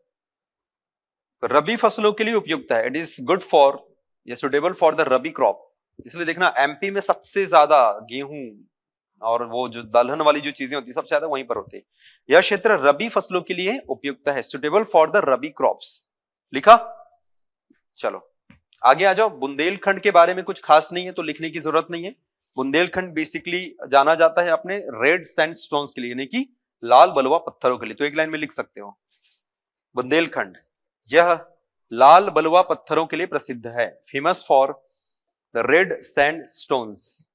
रबी फसलों के लिए उपयुक्त है, इट इज गुड फॉर या suitable for the rabi crop, इसलिए देखना एमपी में सबसे ज्यादा गेहूं और वो जो दलहन वाली जो चीजें होती है सबसे ज्यादा वहीं पर होती है। यह क्षेत्र रबी फसलों के लिए उपयुक्त है, suitable for the rabi crops, लिखा। चलो आगे आ जाओ, बुंदेलखंड के बारे में कुछ खास नहीं है तो लिखने की जरूरत नहीं है। बुंदेलखंड बेसिकली जाना जाता है अपने रेड सैंडस्टोन्स के लिए, यानी कि लाल बलुआ पत्थरों के लिए, तो एक लाइन में लिख सकते हो, बुंदेलखंड यह लाल बलुआ पत्थरों के लिए प्रसिद्ध है, famous for the red sandstones,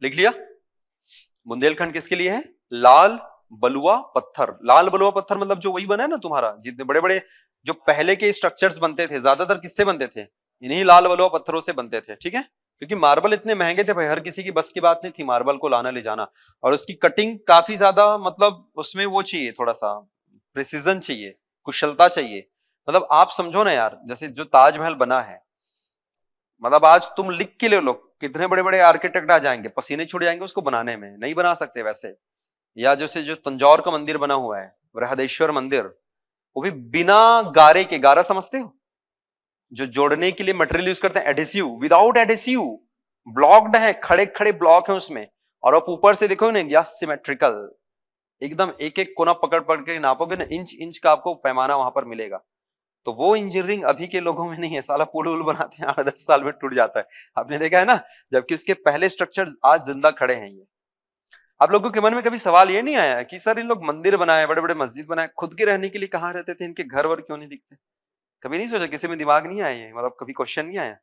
लिख लिया। बुंदेलखंड किसके लिए है, लाल बलुआ पत्थर, लाल बलुआ पत्थर मतलब जो वही बना है ना तुम्हारा, जितने बड़े बड़े जो पहले के स्ट्रक्चर्स बनते थे ज्यादातर किससे बनते थे, इन्हीं लाल बलुआ पत्थरों से बनते थे, ठीक है, क्योंकि मार्बल इतने महंगे थे भाई, हर किसी की बस की बात नहीं थी मार्बल को लाना ले जाना, और उसकी कटिंग काफी ज्यादा, मतलब उसमें वो चाहिए, थोड़ा सा प्रिसीजन चाहिए, कुशलता चाहिए। मतलब आप समझो ना यार, जैसे जो ताजमहल बना है, मतलब आज तुम लिख के ले लो, कितने बड़े बड़े आर्किटेक्ट आ जाएंगे, पसीने छूट जाएंगे उसको बनाने में, नहीं बना सकते वैसे। या जैसे जो तंजौर का मंदिर बना हुआ है, बृहदेश्वर मंदिर, वो भी बिना गारे के, गारा समझते हो, जो जोड़ने के लिए मटेरियल यूज करते हैं, एडेसिव, विदाउट एडेसिव, ब्लॉक्ड है, खड़े खड़े ब्लॉक है उसमें, और आप ऊपर से देखो ना, या सिमेट्रिकल, एकदम एक एक कोना पकड़ पकड़ के नापोगे ना, इंच इंच का आपको पैमाना वहां पर मिलेगा, तो वो इंजीनियरिंग अभी के लोगों में नहीं है, साला पुल वुल बनाते हैं 8-10 साल में टूट जाता है, आपने देखा है ना, जबकि उसके पहले स्ट्रक्चर आज जिंदा खड़े हैं। ये आप लोगों के मन में कभी सवाल ये नहीं आया कि सर इन लोग मंदिर बनाए, बड़े बड़े मस्जिद बनाए, खुद के रहने के लिए कहाँ रहते थे, इनके घर वर क्यों नहीं दिखते? कभी नहीं सोचा, किसी में दिमाग नहीं आया, मतलब कभी क्वेश्चन नहीं आया?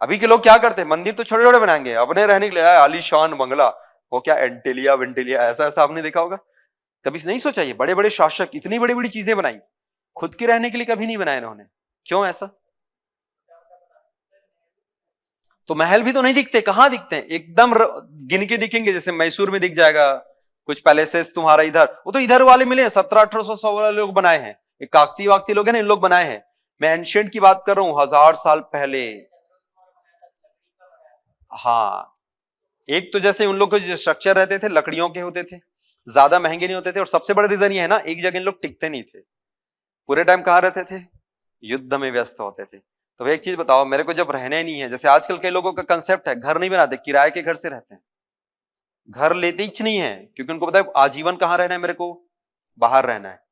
अभी के लोग क्या करते हैं, मंदिर तो छोटे छोटे बनाएंगे, अपने रहने के लिए आलीशान बंगला, वो क्या एंटेलिया वेंटेलिया ऐसा ऐसा आपने देखा होगा, कभी नहीं सोचा ये बड़े बड़े शासक इतनी बड़ी बड़ी चीजें बनाई, खुद के रहने के लिए कभी नहीं बनाया इन्होंने, क्यों ऐसा? तो महल भी तो नहीं दिखते, कहां दिखते हैं, एकदम गिन के दिखेंगे, जैसे मैसूर में दिख जाएगा कुछ पैलेसेस तुम्हारा इधर, वो तो इधर वाले मिले 1700-1800 वाले लोग बनाए हैं, ये काकती वाकती लोग हैं ना, इन लोग बनाए हैं। मैं एंशिएंट की बात कर रहा हूं, 1000 साल पहले। हाँ, एक तो जैसे उन लोग के जो स्ट्रक्चर रहते थे लकड़ियों के होते थे, ज्यादा महंगे नहीं होते थे, और सबसे बड़ा रीजन ये है ना, एक जगह इन लोग टिकते नहीं थे, पूरे टाइम कहां रहते थे, युद्ध में व्यस्त होते थे। तो एक चीज बताओ, मेरे को जब रहना ही नहीं है, जैसे आजकल के लोगों का कंसेप्ट है, घर नहीं बनाते, किराए के घर से रहते हैं, घर लेते ही नहीं है, क्योंकि उनको पता है आजीवन कहां रहना है, मेरे को बाहर रहना है,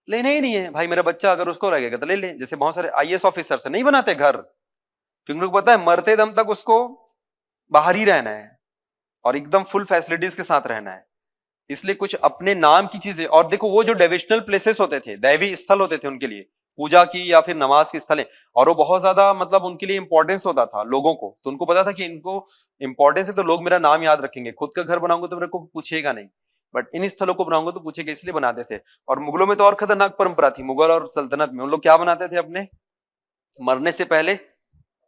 लेना ही नहीं है भाई, मेरा बच्चा अगर उसको रहेगा तो ले ले, जैसे बहुत सारे आईएएस ऑफिसर से नहीं बनाते घर, क्योंकि उनको पता है मरते दम तक उसको बाहर ही रहना है और एकदम फुल फैसिलिटीज के साथ रहना है, इसलिए कुछ अपने नाम की चीजें। और देखो वो जो डिविजनल प्लेसेस होते थे, दैवी स्थल होते थे उनके लिए, पूजा की या फिर नमाज की स्थलें, और वो बहुत ज्यादा मतलब उनके लिए इंपॉर्टेंस होता था लोगों को, तो उनको पता था कि इनको इंपॉर्टेंस है तो लोग मेरा नाम याद रखेंगे, खुद का घर बनाऊंगा तो मेरे को पूछेगा नहीं, बट इन स्थलों को बनाऊंगा तो पूछेगा, इसलिए बनाते थे। और मुगलों में तो और खतरनाक परंपरा थी, मुगल और सल्तनत में उन लोग क्या बनाते थे, अपने मरने से पहले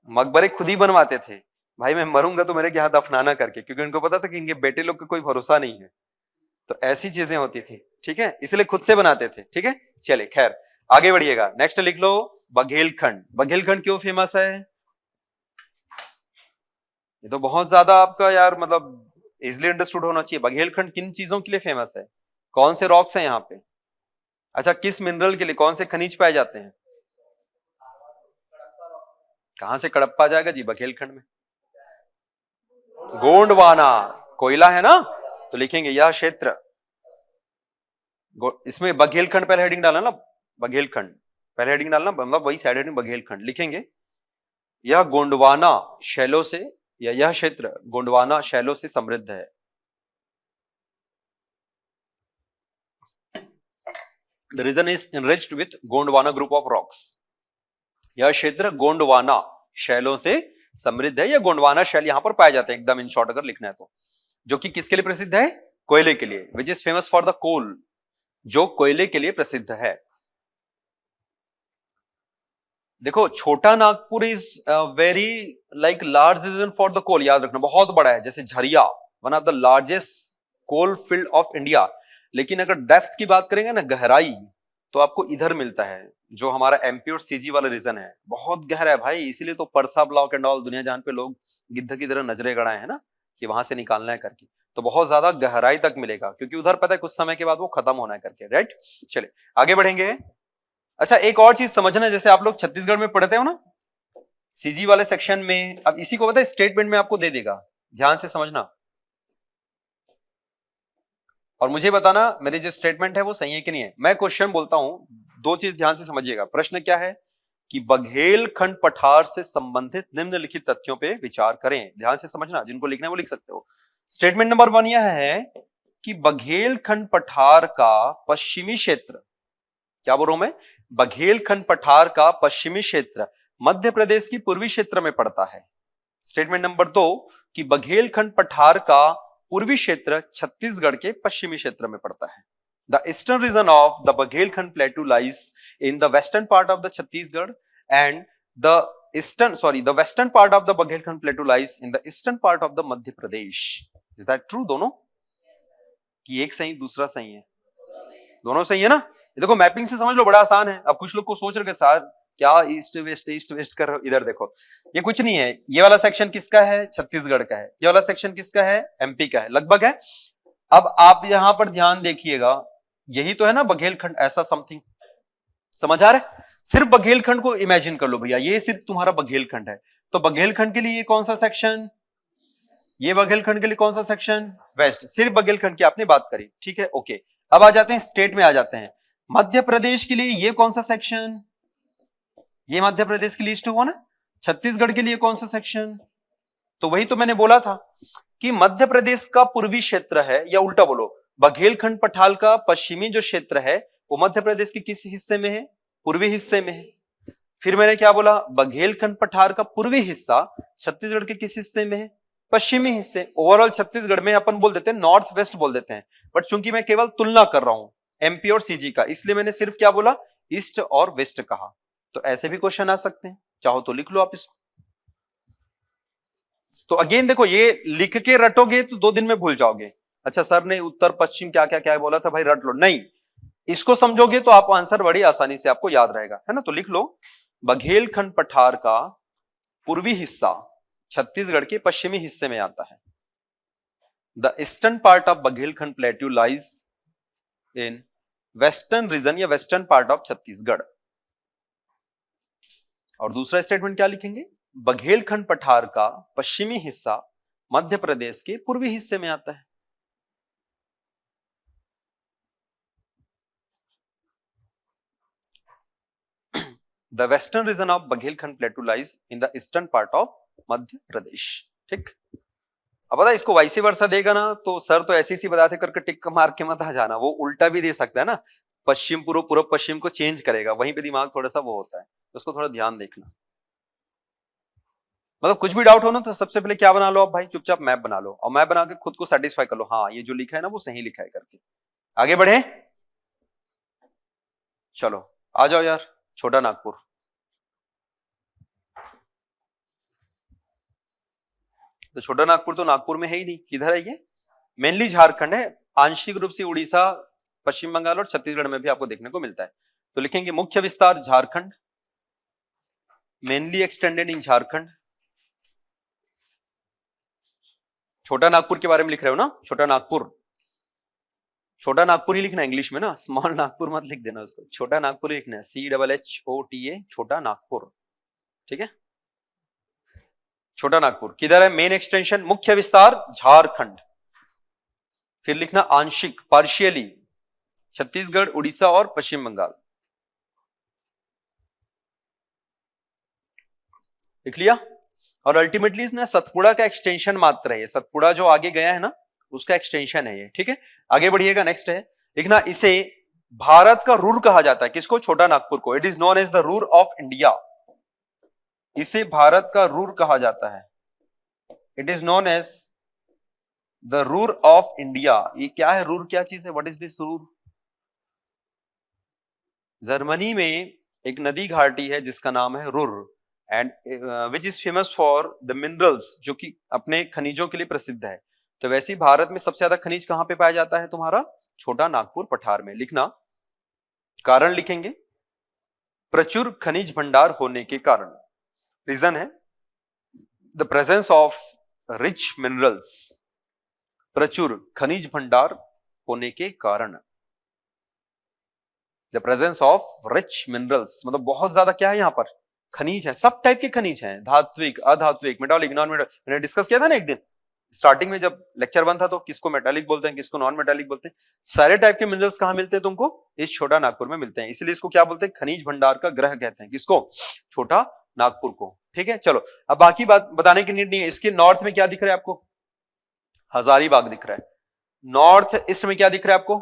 मकबरे खुद ही बनवाते थे, भाई मैं मरूंगा तो मेरे यहाँ दफनाना करके, क्योंकि उनको पता था कि इनके बेटे लोग का कोई भरोसा नहीं है, तो ऐसी चीजें होती थी, ठीक है, इसलिए खुद से बनाते थे, ठीक है। चलिए खैर आगे बढ़िएगा, नेक्स्ट लिख लो बघेलखंड। बघेलखंड क्यों फेमस है? ये तो बहुत ज्यादा आपका यार मतलब इजिली अंडरस्टूड होना चाहिए। बघेलखंड किन चीजों के लिए फेमस है, कौन से रॉक्स हैं यहाँ पे, अच्छा किस मिनरल के लिए, कौन से खनिज पाए जाते हैं? कहां से कडप्पा जाएगा जी बघेलखंड में? गोंडवाना, कोयला है ना, तो लिखेंगे यह क्षेत्र, इसमें बघेलखंड पहले हेडिंग डालना ना, बघेलखंड पहले हेडिंग डालना, मतलब वही साइड हेडिंग बघेलखंड लिखेंगे। यह गोंडवाना शैलों से, या यह क्षेत्र गोंडवाना शैलों से समृद्ध है। The region is enriched with Gondwana group of rocks. यह क्षेत्र गोंडवाना शैलों से समृद्ध है, या गोंडवाना शैल यहां पर पाए जाते हैं, एकदम इन शॉर्ट अगर लिखना है तो, जो कि किसके लिए प्रसिद्ध है? कोयले के लिए, which is famous for the coal, जो कोयले के लिए प्रसिद्ध है। देखो Chota Nagpur is very like large region for the coal, याद रखना बहुत बड़ा है, जैसे Jharia one of the largest coal field of India, लेकिन अगर डेप्थ की बात करेंगे ना, गहराई, तो आपको इधर मिलता है, जो हमारा एमपी और सीजी वाला रीजन है, बहुत गहरा है भाई, इसीलिए तो परसा ब्लॉक एंड ऑल दुनिया जान पे लोग गिद्ध की तरह नजरे गड़ाए हैं ना, कि वहां से निकालना है करके, तो बहुत ज्यादा गहराई तक मिलेगा, क्योंकि उधर पता है कुछ समय के बाद वो खत्म होना है करके, राइट। चलिए आगे बढ़ेंगे। अच्छा एक और चीज समझना, जैसे आप लोग छत्तीसगढ़ में पढ़ते हो ना सीजी वाले सेक्शन में, अब इसी को पता है स्टेटमेंट में आपको दे देगा, ध्यान से समझना और मुझे बताना मेरी जो स्टेटमेंट है वो सही है कि नहीं है। मैं क्वेश्चन बोलता हूं, दो चीज ध्यान से समझिएगा। प्रश्न क्या है कि बघेलखंड पठार से संबंधित निम्नलिखित तथ्यों पे विचार करें, ध्यान से समझना, जिनको लिखना है वो लिख सकते हो। स्टेटमेंट नंबर 1 यह है कि बघेलखंड पठार का पश्चिमी क्षेत्र, क्या बोल रहा हूं मैं, बघेलखंड पठार का पश्चिमी क्षेत्र मध्य प्रदेश की पूर्वी क्षेत्र में पड़ता है। स्टेटमेंट नंबर 2 कि बघेलखंड पठार का पूर्वी क्षेत्र छत्तीसगढ़ के पश्चिमी क्षेत्र में पड़ता है। The eastern region of the Baghelkhand plateau lies in the western part of the Chhattisgarh and the western part of the Baghelkhand plateau lies in the eastern part of the Madhya Pradesh. Is that true? दोनों कि एक सही दूसरा सही है? दोनों सही है ना। देखो मैपिंग से समझ लो, बड़ा आसान है। अब कुछ लोग को सोच रहे सर क्या ईस्ट वेस्ट कर रहे हो, इधर देखो ये कुछ नहीं है, ये वाला सेक्शन किसका है? छत्तीसगढ़ का है। ये वाला सेक्शन किसका है? एमपी का है, लगभग है। अब आप यहां पर ध्यान देखिएगा, यही तो है ना बघेलखंड, ऐसा समथिंग, समझ आ रहा है? सिर्फ बघेलखंड को इमेजिन कर लो भैया, ये सिर्फ तुम्हारा बघेलखंड है, तो बघेलखंड के लिए ये कौन सा सेक्शन? ये बघेलखंड के लिए कौन सा सेक्शन? वेस्ट। सिर्फ बघेलखंड की आपने बात करी, ठीक है, ओके। अब आ जाते हैं स्टेट में, आ जाते हैं। मध्य प्रदेश के लिए ये कौन सा सेक्शन, ये मध्य प्रदेश की लिस्ट हुआ ना। छत्तीसगढ़ के लिए कौन सा सेक्शन, तो वही तो मैंने बोला था कि मध्य प्रदेश का पूर्वी क्षेत्र है, या उल्टा बोलो बघेलखंड पठार का पश्चिमी जो क्षेत्र है वो मध्य प्रदेश के किस हिस्से में है, पूर्वी हिस्से में है। फिर मैंने क्या बोला, बघेलखंड पठार का पूर्वी हिस्सा छत्तीसगढ़ के किस हिस्से में है, पश्चिमी हिस्से। ओवरऑल छत्तीसगढ़ में अपन बोल देते हैं नॉर्थ वेस्ट बोल देते हैं, बट चूंकि मैं केवल तुलना कर रहा हूं एमपी और सीजी का, इसलिए मैंने सिर्फ क्या बोला, ईस्ट और वेस्ट कहा। तो ऐसे भी क्वेश्चन आ सकते हैं, चाहो तो लिख लो आप इसको। तो अगेन देखो, ये लिख के रटोगे तो 2 दिन में भूल जाओगे। अच्छा सर ने उत्तर पश्चिम क्या क्या क्या बोला था, भाई रट लो, नहीं, इसको समझोगे तो आप आंसर बड़ी आसानी से आपको याद रहेगा, है ना। तो लिख लो, बघेलखंड पठार का पूर्वी हिस्सा छत्तीसगढ़ के पश्चिमी हिस्से में आता है। The eastern part of Baghelkhand plateau lies in western region या वेस्टर्न पार्ट ऑफ छत्तीसगढ़। और दूसरा स्टेटमेंट क्या लिखेंगे, बघेलखंड पठार का पश्चिमी हिस्सा मध्य प्रदेश के पूर्वी हिस्से में आता है। The western region of Baghelkhand plateau lies in the eastern part of Madhya Pradesh. ठीक, अब पता इसको वाइसी वर्षा देगा ना तो सर तो ऐसी सी बताते करके टिक मार के मत आ जाना, वो उल्टा भी दे सकता है ना, पश्चिम पूर्व, पूर्व पश्चिम को चेंज करेगा, वहीं पे दिमाग थोड़ा सा वो होता है, उसको थोड़ा ध्यान देखना। मतलब कुछ भी डाउट हो ना तो सबसे पहले क्या बना लो आप भाई, चुपचाप मैप बना लो, और मैप बना के खुद को सेटिस्फाई कर लो, हाँ ये जो लिखा है ना वो सही लिखा है करके। आगे बढ़े, चलो आ जाओ यार, छोटा नागपुर। तो छोटा नागपुर तो नागपुर में है ही नहीं, किधर है ये, मेनली झारखंड है, आंशिक रूप से उड़ीसा, पश्चिम बंगाल और छत्तीसगढ़ में भी आपको देखने को मिलता है। तो लिखेंगे मुख्य विस्तार झारखंड, मेनली एक्सटेंडेड इन झारखंड। छोटा नागपुर के बारे में लिख रहे हो ना, छोटा नागपुर, छोटा नागपुर ही लिखना है इंग्लिश में ना, स्मॉल नागपुर मत लिख देना उसको, छोटा नागपुर ही लिखना है, CHHOTA, छोटा नागपुर, ठीक है। छोटा नागपुर किधर है, मेन एक्सटेंशन, मुख्य विस्तार झारखंड, फिर लिखना आंशिक, पार्शियली छत्तीसगढ़, उड़ीसा और पश्चिम बंगाल, लिख लिया। और अल्टीमेटली ना सतपुड़ा का एक्सटेंशन मात्र है, सतपुड़ा जो आगे गया है ना उसका एक्सटेंशन है ये, ठीक है। आगे बढ़िएगा, नेक्स्ट है लिखना, इसे भारत का रूर कहा जाता है, किसको, छोटा नागपुर को। It is known as the Ruhr of India, इसे भारत का रूर कहा जाता है, it is known as the Ruhr of India. ये क्या है रूर, क्या चीज है, what is this Ruhr. Germany में एक नदी घाटी है जिसका नाम है Ruhr, and which is famous for the minerals, जो कि अपने खनिजों के लिए प्रसिद्ध है। तो वैसे ही भारत में सबसे ज्यादा खनिज कहां पे पाया जाता है, तुम्हारा छोटा नागपुर पठार में। लिखना, कारण लिखेंगे, प्रचुर खनिज भंडार होने के कारण, रीजन है the presence of rich minerals, प्रचुर खनिज भंडार होने के कारण, the presence of rich minerals, मतलब बहुत ज्यादा क्या है यहाँ पर, खनिज है, सब टाइप के खनिज हैं, धात्विक, अधात्विक, मेटालिक, नॉन मेटालिक। मैंने डिस्कस किया था ना एक दिन स्टार्टिंग में जब लेक्चर 1 था, तो किसको मेटालिक बोलते हैं, किसको नॉन मेटालिक बोलते हैं। सारे टाइप के मिनरल्स कहां मिलते हैं तुमको, इस छोटा नागपुर में मिलते हैं, इसलिए इसको क्या बोलते हैं, खनिज भंडार का ग्रह कहते हैं, किसको, छोटा नागपुर को, ठीक है। चलो अब बाकी बात बताने की नीड नहीं है। इसके नॉर्थ में क्या दिख रहा है आपको, हजारीबाग दिख रहा है, नॉर्थ ईस्ट में क्या दिख रहा है आपको,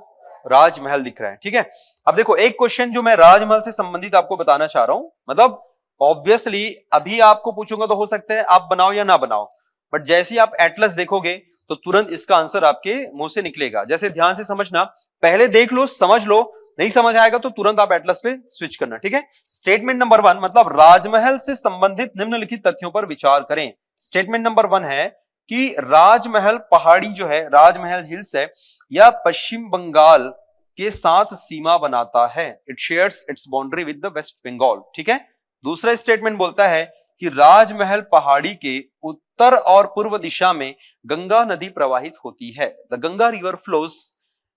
राजमहल दिख रहा है, ठीक है। अब देखो एक क्वेश्चन जो मैं राजमहल से संबंधित आपको बताना चाह रहा हूं, मतलब ऑब्वियसली अभी आपको पूछूंगा तो हो सकता है आप बनाओ या ना बनाओ, बट जैसे ही आप एटलस देखोगे तो तुरंत इसका आंसर आपके मुंह से निकलेगा। जैसे ध्यान से समझना, पहले देख लो, समझ लो, नहीं समझ आएगा तो तुरंत आप एटलस पे स्विच करना, ठीक है। स्टेटमेंट नंबर 1, मतलब राजमहल से संबंधित निम्नलिखित तथ्यों पर विचार करें। स्टेटमेंट नंबर 1 है कि राजमहल पहाड़ी जो है, राजमहल हिल्स है, यह पश्चिम बंगाल के साथ सीमा बनाता है, it shares its boundary with the West Bengal, ठीक है। दूसरा स्टेटमेंट बोलता है कि राजमहल पहाड़ी के उत्तर और पूर्व दिशा में गंगा नदी प्रवाहित होती है, the Ganga river flows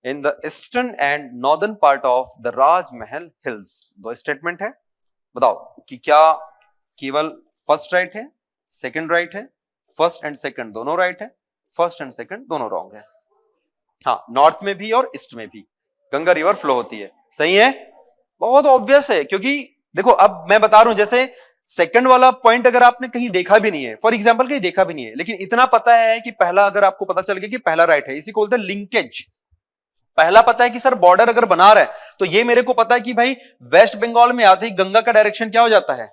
in the eastern and northern part of the Rajmahal hills. दो स्टेटमेंट है, बताओ कि क्या केवल फर्स्ट राइट है, सेकंड राइट है, फर्स्ट एंड सेकंड दोनों राइट है, फर्स्ट एंड सेकंड दोनों रॉन्ग है। हाँ, नॉर्थ में भी और ईस्ट में भी, गंगा रिवर फ्लो होती है। सही है, बहुत ऑब्वियस है, क्योंकि देखो अब मैं बता रहा हूं, जैसे सेकंड वाला पॉइंट अगर आपने कहीं देखा भी नहीं है, फॉर एग्जांपल कहीं देखा भी नहीं है, लेकिन इतना पता है कि पहला अगर आपको पता चल गया कि पहला राइट है, इसी को बोलते हैं लिंकेज। पहला पता है कि सर बॉर्डर अगर बना रहा है, तो ये मेरे को पता है कि भाई वेस्ट बंगाल में आते ही गंगा का डायरेक्शन क्या हो जाता है,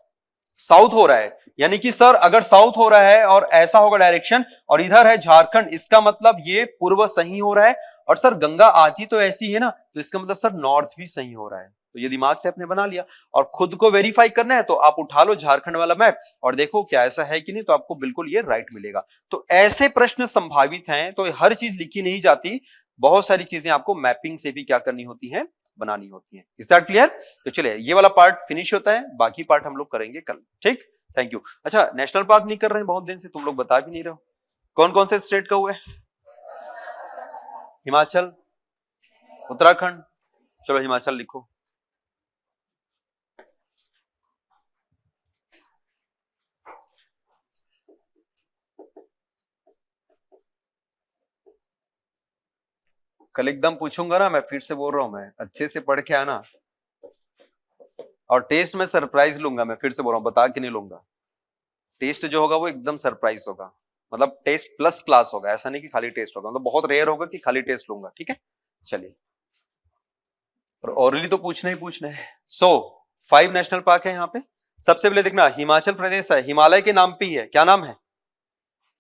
साउथ हो रहा है, यानी कि सर अगर साउथ हो रहा है और ऐसा होगा डायरेक्शन, और इधर है झारखंड, इसका मतलब ये पूर्व सही हो रहा है, और सर गंगा आती तो ऐसी है ना, तो इसका मतलब सर नॉर्थ भी सही हो रहा है। तो ये दिमाग से आपने बना लिया, और खुद को वेरीफाई करना है तो आप उठा लो झारखंड वाला मैप और देखो क्या ऐसा है कि नहीं, तो आपको बिल्कुल ये राइट मिलेगा। तो ऐसे प्रश्न संभावित हैं, तो हर चीज लिखी नहीं जाती, बहुत सारी चीजें आपको मैपिंग से भी क्या करनी होती है, बनानी होती है। Is that clear? तो चलिए ये वाला पार्ट फिनिश होता है, बाकी पार्ट हम लोग करेंगे कल। ठीक, थैंक यू। अच्छा, नेशनल पार्क नहीं कर रहे हैं बहुत दिन से, तुम लोग बता भी नहीं रहे हो, कौन कौन से स्टेट का हुआ है? हिमाचल, उत्तराखंड, चलो हिमाचल लिखो। कल एकदम पूछूंगा ना, मैं फिर से बोल रहा हूं, मैं अच्छे से पढ़ के आना, और टेस्ट में सरप्राइज लूंगा, मैं फिर से बोल रहा हूं, बता के नहीं लूंगा। टेस्ट जो होगा वो एकदम सरप्राइज होगा, मतलब टेस्ट प्लस क्लास होगा, ऐसा नहीं कि खाली टेस्ट होगा, मतलब बहुत रेयर होगा कि खाली टेस्ट लूंगा। ठीक है, चलिए, और ओरली तो पूछना ही पूछना है। सो 5 नेशनल पार्क है यहाँ पे। सबसे पहले देखना, हिमाचल प्रदेश है, हिमालय के नाम पे ही है, क्या नाम है?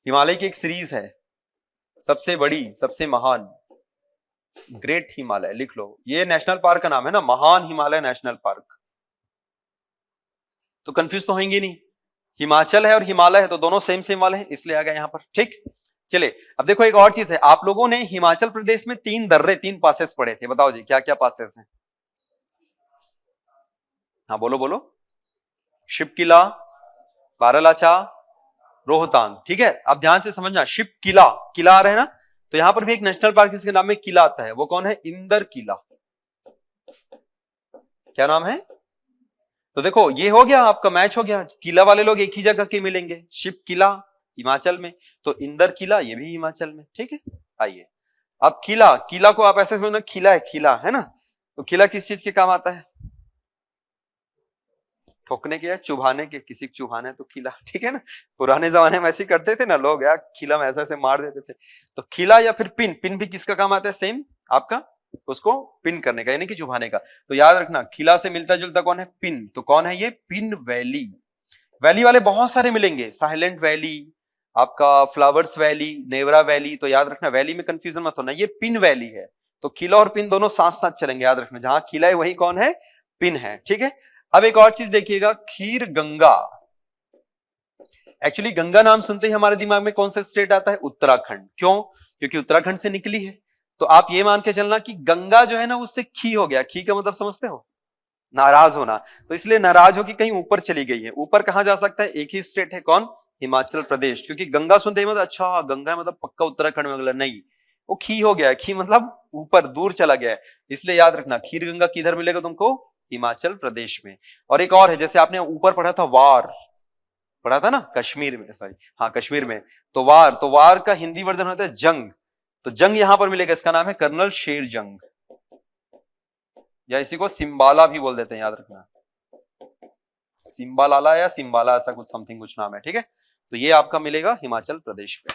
हिमालय की एक सीरीज है, सबसे बड़ी, सबसे महान, ग्रेट हिमालय, लिख लो। ये नेशनल पार्क का नाम है ना, महान हिमालय नेशनल पार्क। तो कंफ्यूज तो होंगे नहीं, हिमाचल है और हिमालय है तो दोनों सेम सेम वाले हैं, इसलिए आ गया यहां पर। ठीक, चलिए अब देखो एक और चीज है, आप लोगों ने हिमाचल प्रदेश में 3 दर्रे, 3 पासेस पढ़े थे, बताओ जी क्या क्या पासेस हैं? हाँ बोलो बोलो। शिव किला, बारालाचा, रोहतांग। ठीक है, अब ध्यान से समझना, शिव किला, किला आ रहा है ना, तो यहां पर भी एक नेशनल पार्क इसके नाम में किला आता है, वो कौन है? इंदर किला। क्या नाम है? तो देखो ये हो गया आपका, मैच हो गया, किला वाले लोग एक ही जगह के मिलेंगे, शिव किला हिमाचल में, तो इंदर किला ये भी हिमाचल में। ठीक है, आइए अब किला, किला को आप ऐसे समझना, किला है, किला है ना, तो किला किस चीज के काम आता है? ठोकने के या चुभाने के, किसी को चुभाना है तो किला। ठीक है ना, पुराने जमाने में ऐसे ही करते थे ना लोग, यार किला में ऐसे ऐसे मार देते थे। तो किला या फिर पिन, पिन भी किसका काम आता है? सेम आपका, उसको पिन करने का, यानी कि चुभाने का। तो याद रखना, किला से मिलता जुलता कौन है? पिन। तो कौन है ये? Pin valley. वैली वाले बहुत सारे मिलेंगे, साइलेंट वैली, आपका फ्लावर्स वैली, नेवरा वैली। तो याद रखना, वैली में कंफ्यूजन मत होना, ये पिन वैली है। तो किला और पिन दोनों साथ साथ चलेंगे, याद रखना, जहां किला है वही कौन है? पिन है। ठीक है, अब एक और चीज देखिएगा, खीर गंगा। एक्चुअली गंगा नाम सुनते ही हमारे दिमाग में कौन सा स्टेट आता है? उत्तराखंड। क्यों? क्योंकि उत्तराखंड से निकली है। तो आप ये मान के चलना कि गंगा जो है ना, उससे खी हो गया। खी का मतलब समझते हो? नाराज होना। तो इसलिए नाराज हो कि कहीं ऊपर चली गई है। ऊपर कहां जा सकता है? एक ही स्टेट है, कौन? हिमाचल प्रदेश। क्योंकि गंगा सुनते ही मतलब अच्छा गंगा मतलब पक्का उत्तराखंड में, नहीं, वो खी हो गया। खी मतलब ऊपर दूर चला गया है, इसलिए याद रखना, खीर गंगा किधर मिलेगा तुमको? हिमाचल प्रदेश में। और एक और है, जैसे आपने ऊपर पढ़ा था वार, पढ़ा था ना, कश्मीर में, सॉरी हाँ कश्मीर में, तो वार, तो वार का हिंदी वर्जन होता है जंग। तो जंग यहां पर मिलेगा, इसका नाम है कर्नल शेर जंग, या इसी को सिम्बाला भी बोल देते हैं, याद रखना, सिम्बालाला या सिम्बाला, ऐसा कुछ समथिंग कुछ नाम है। ठीक है, तो ये आपका मिलेगा हिमाचल प्रदेश पे।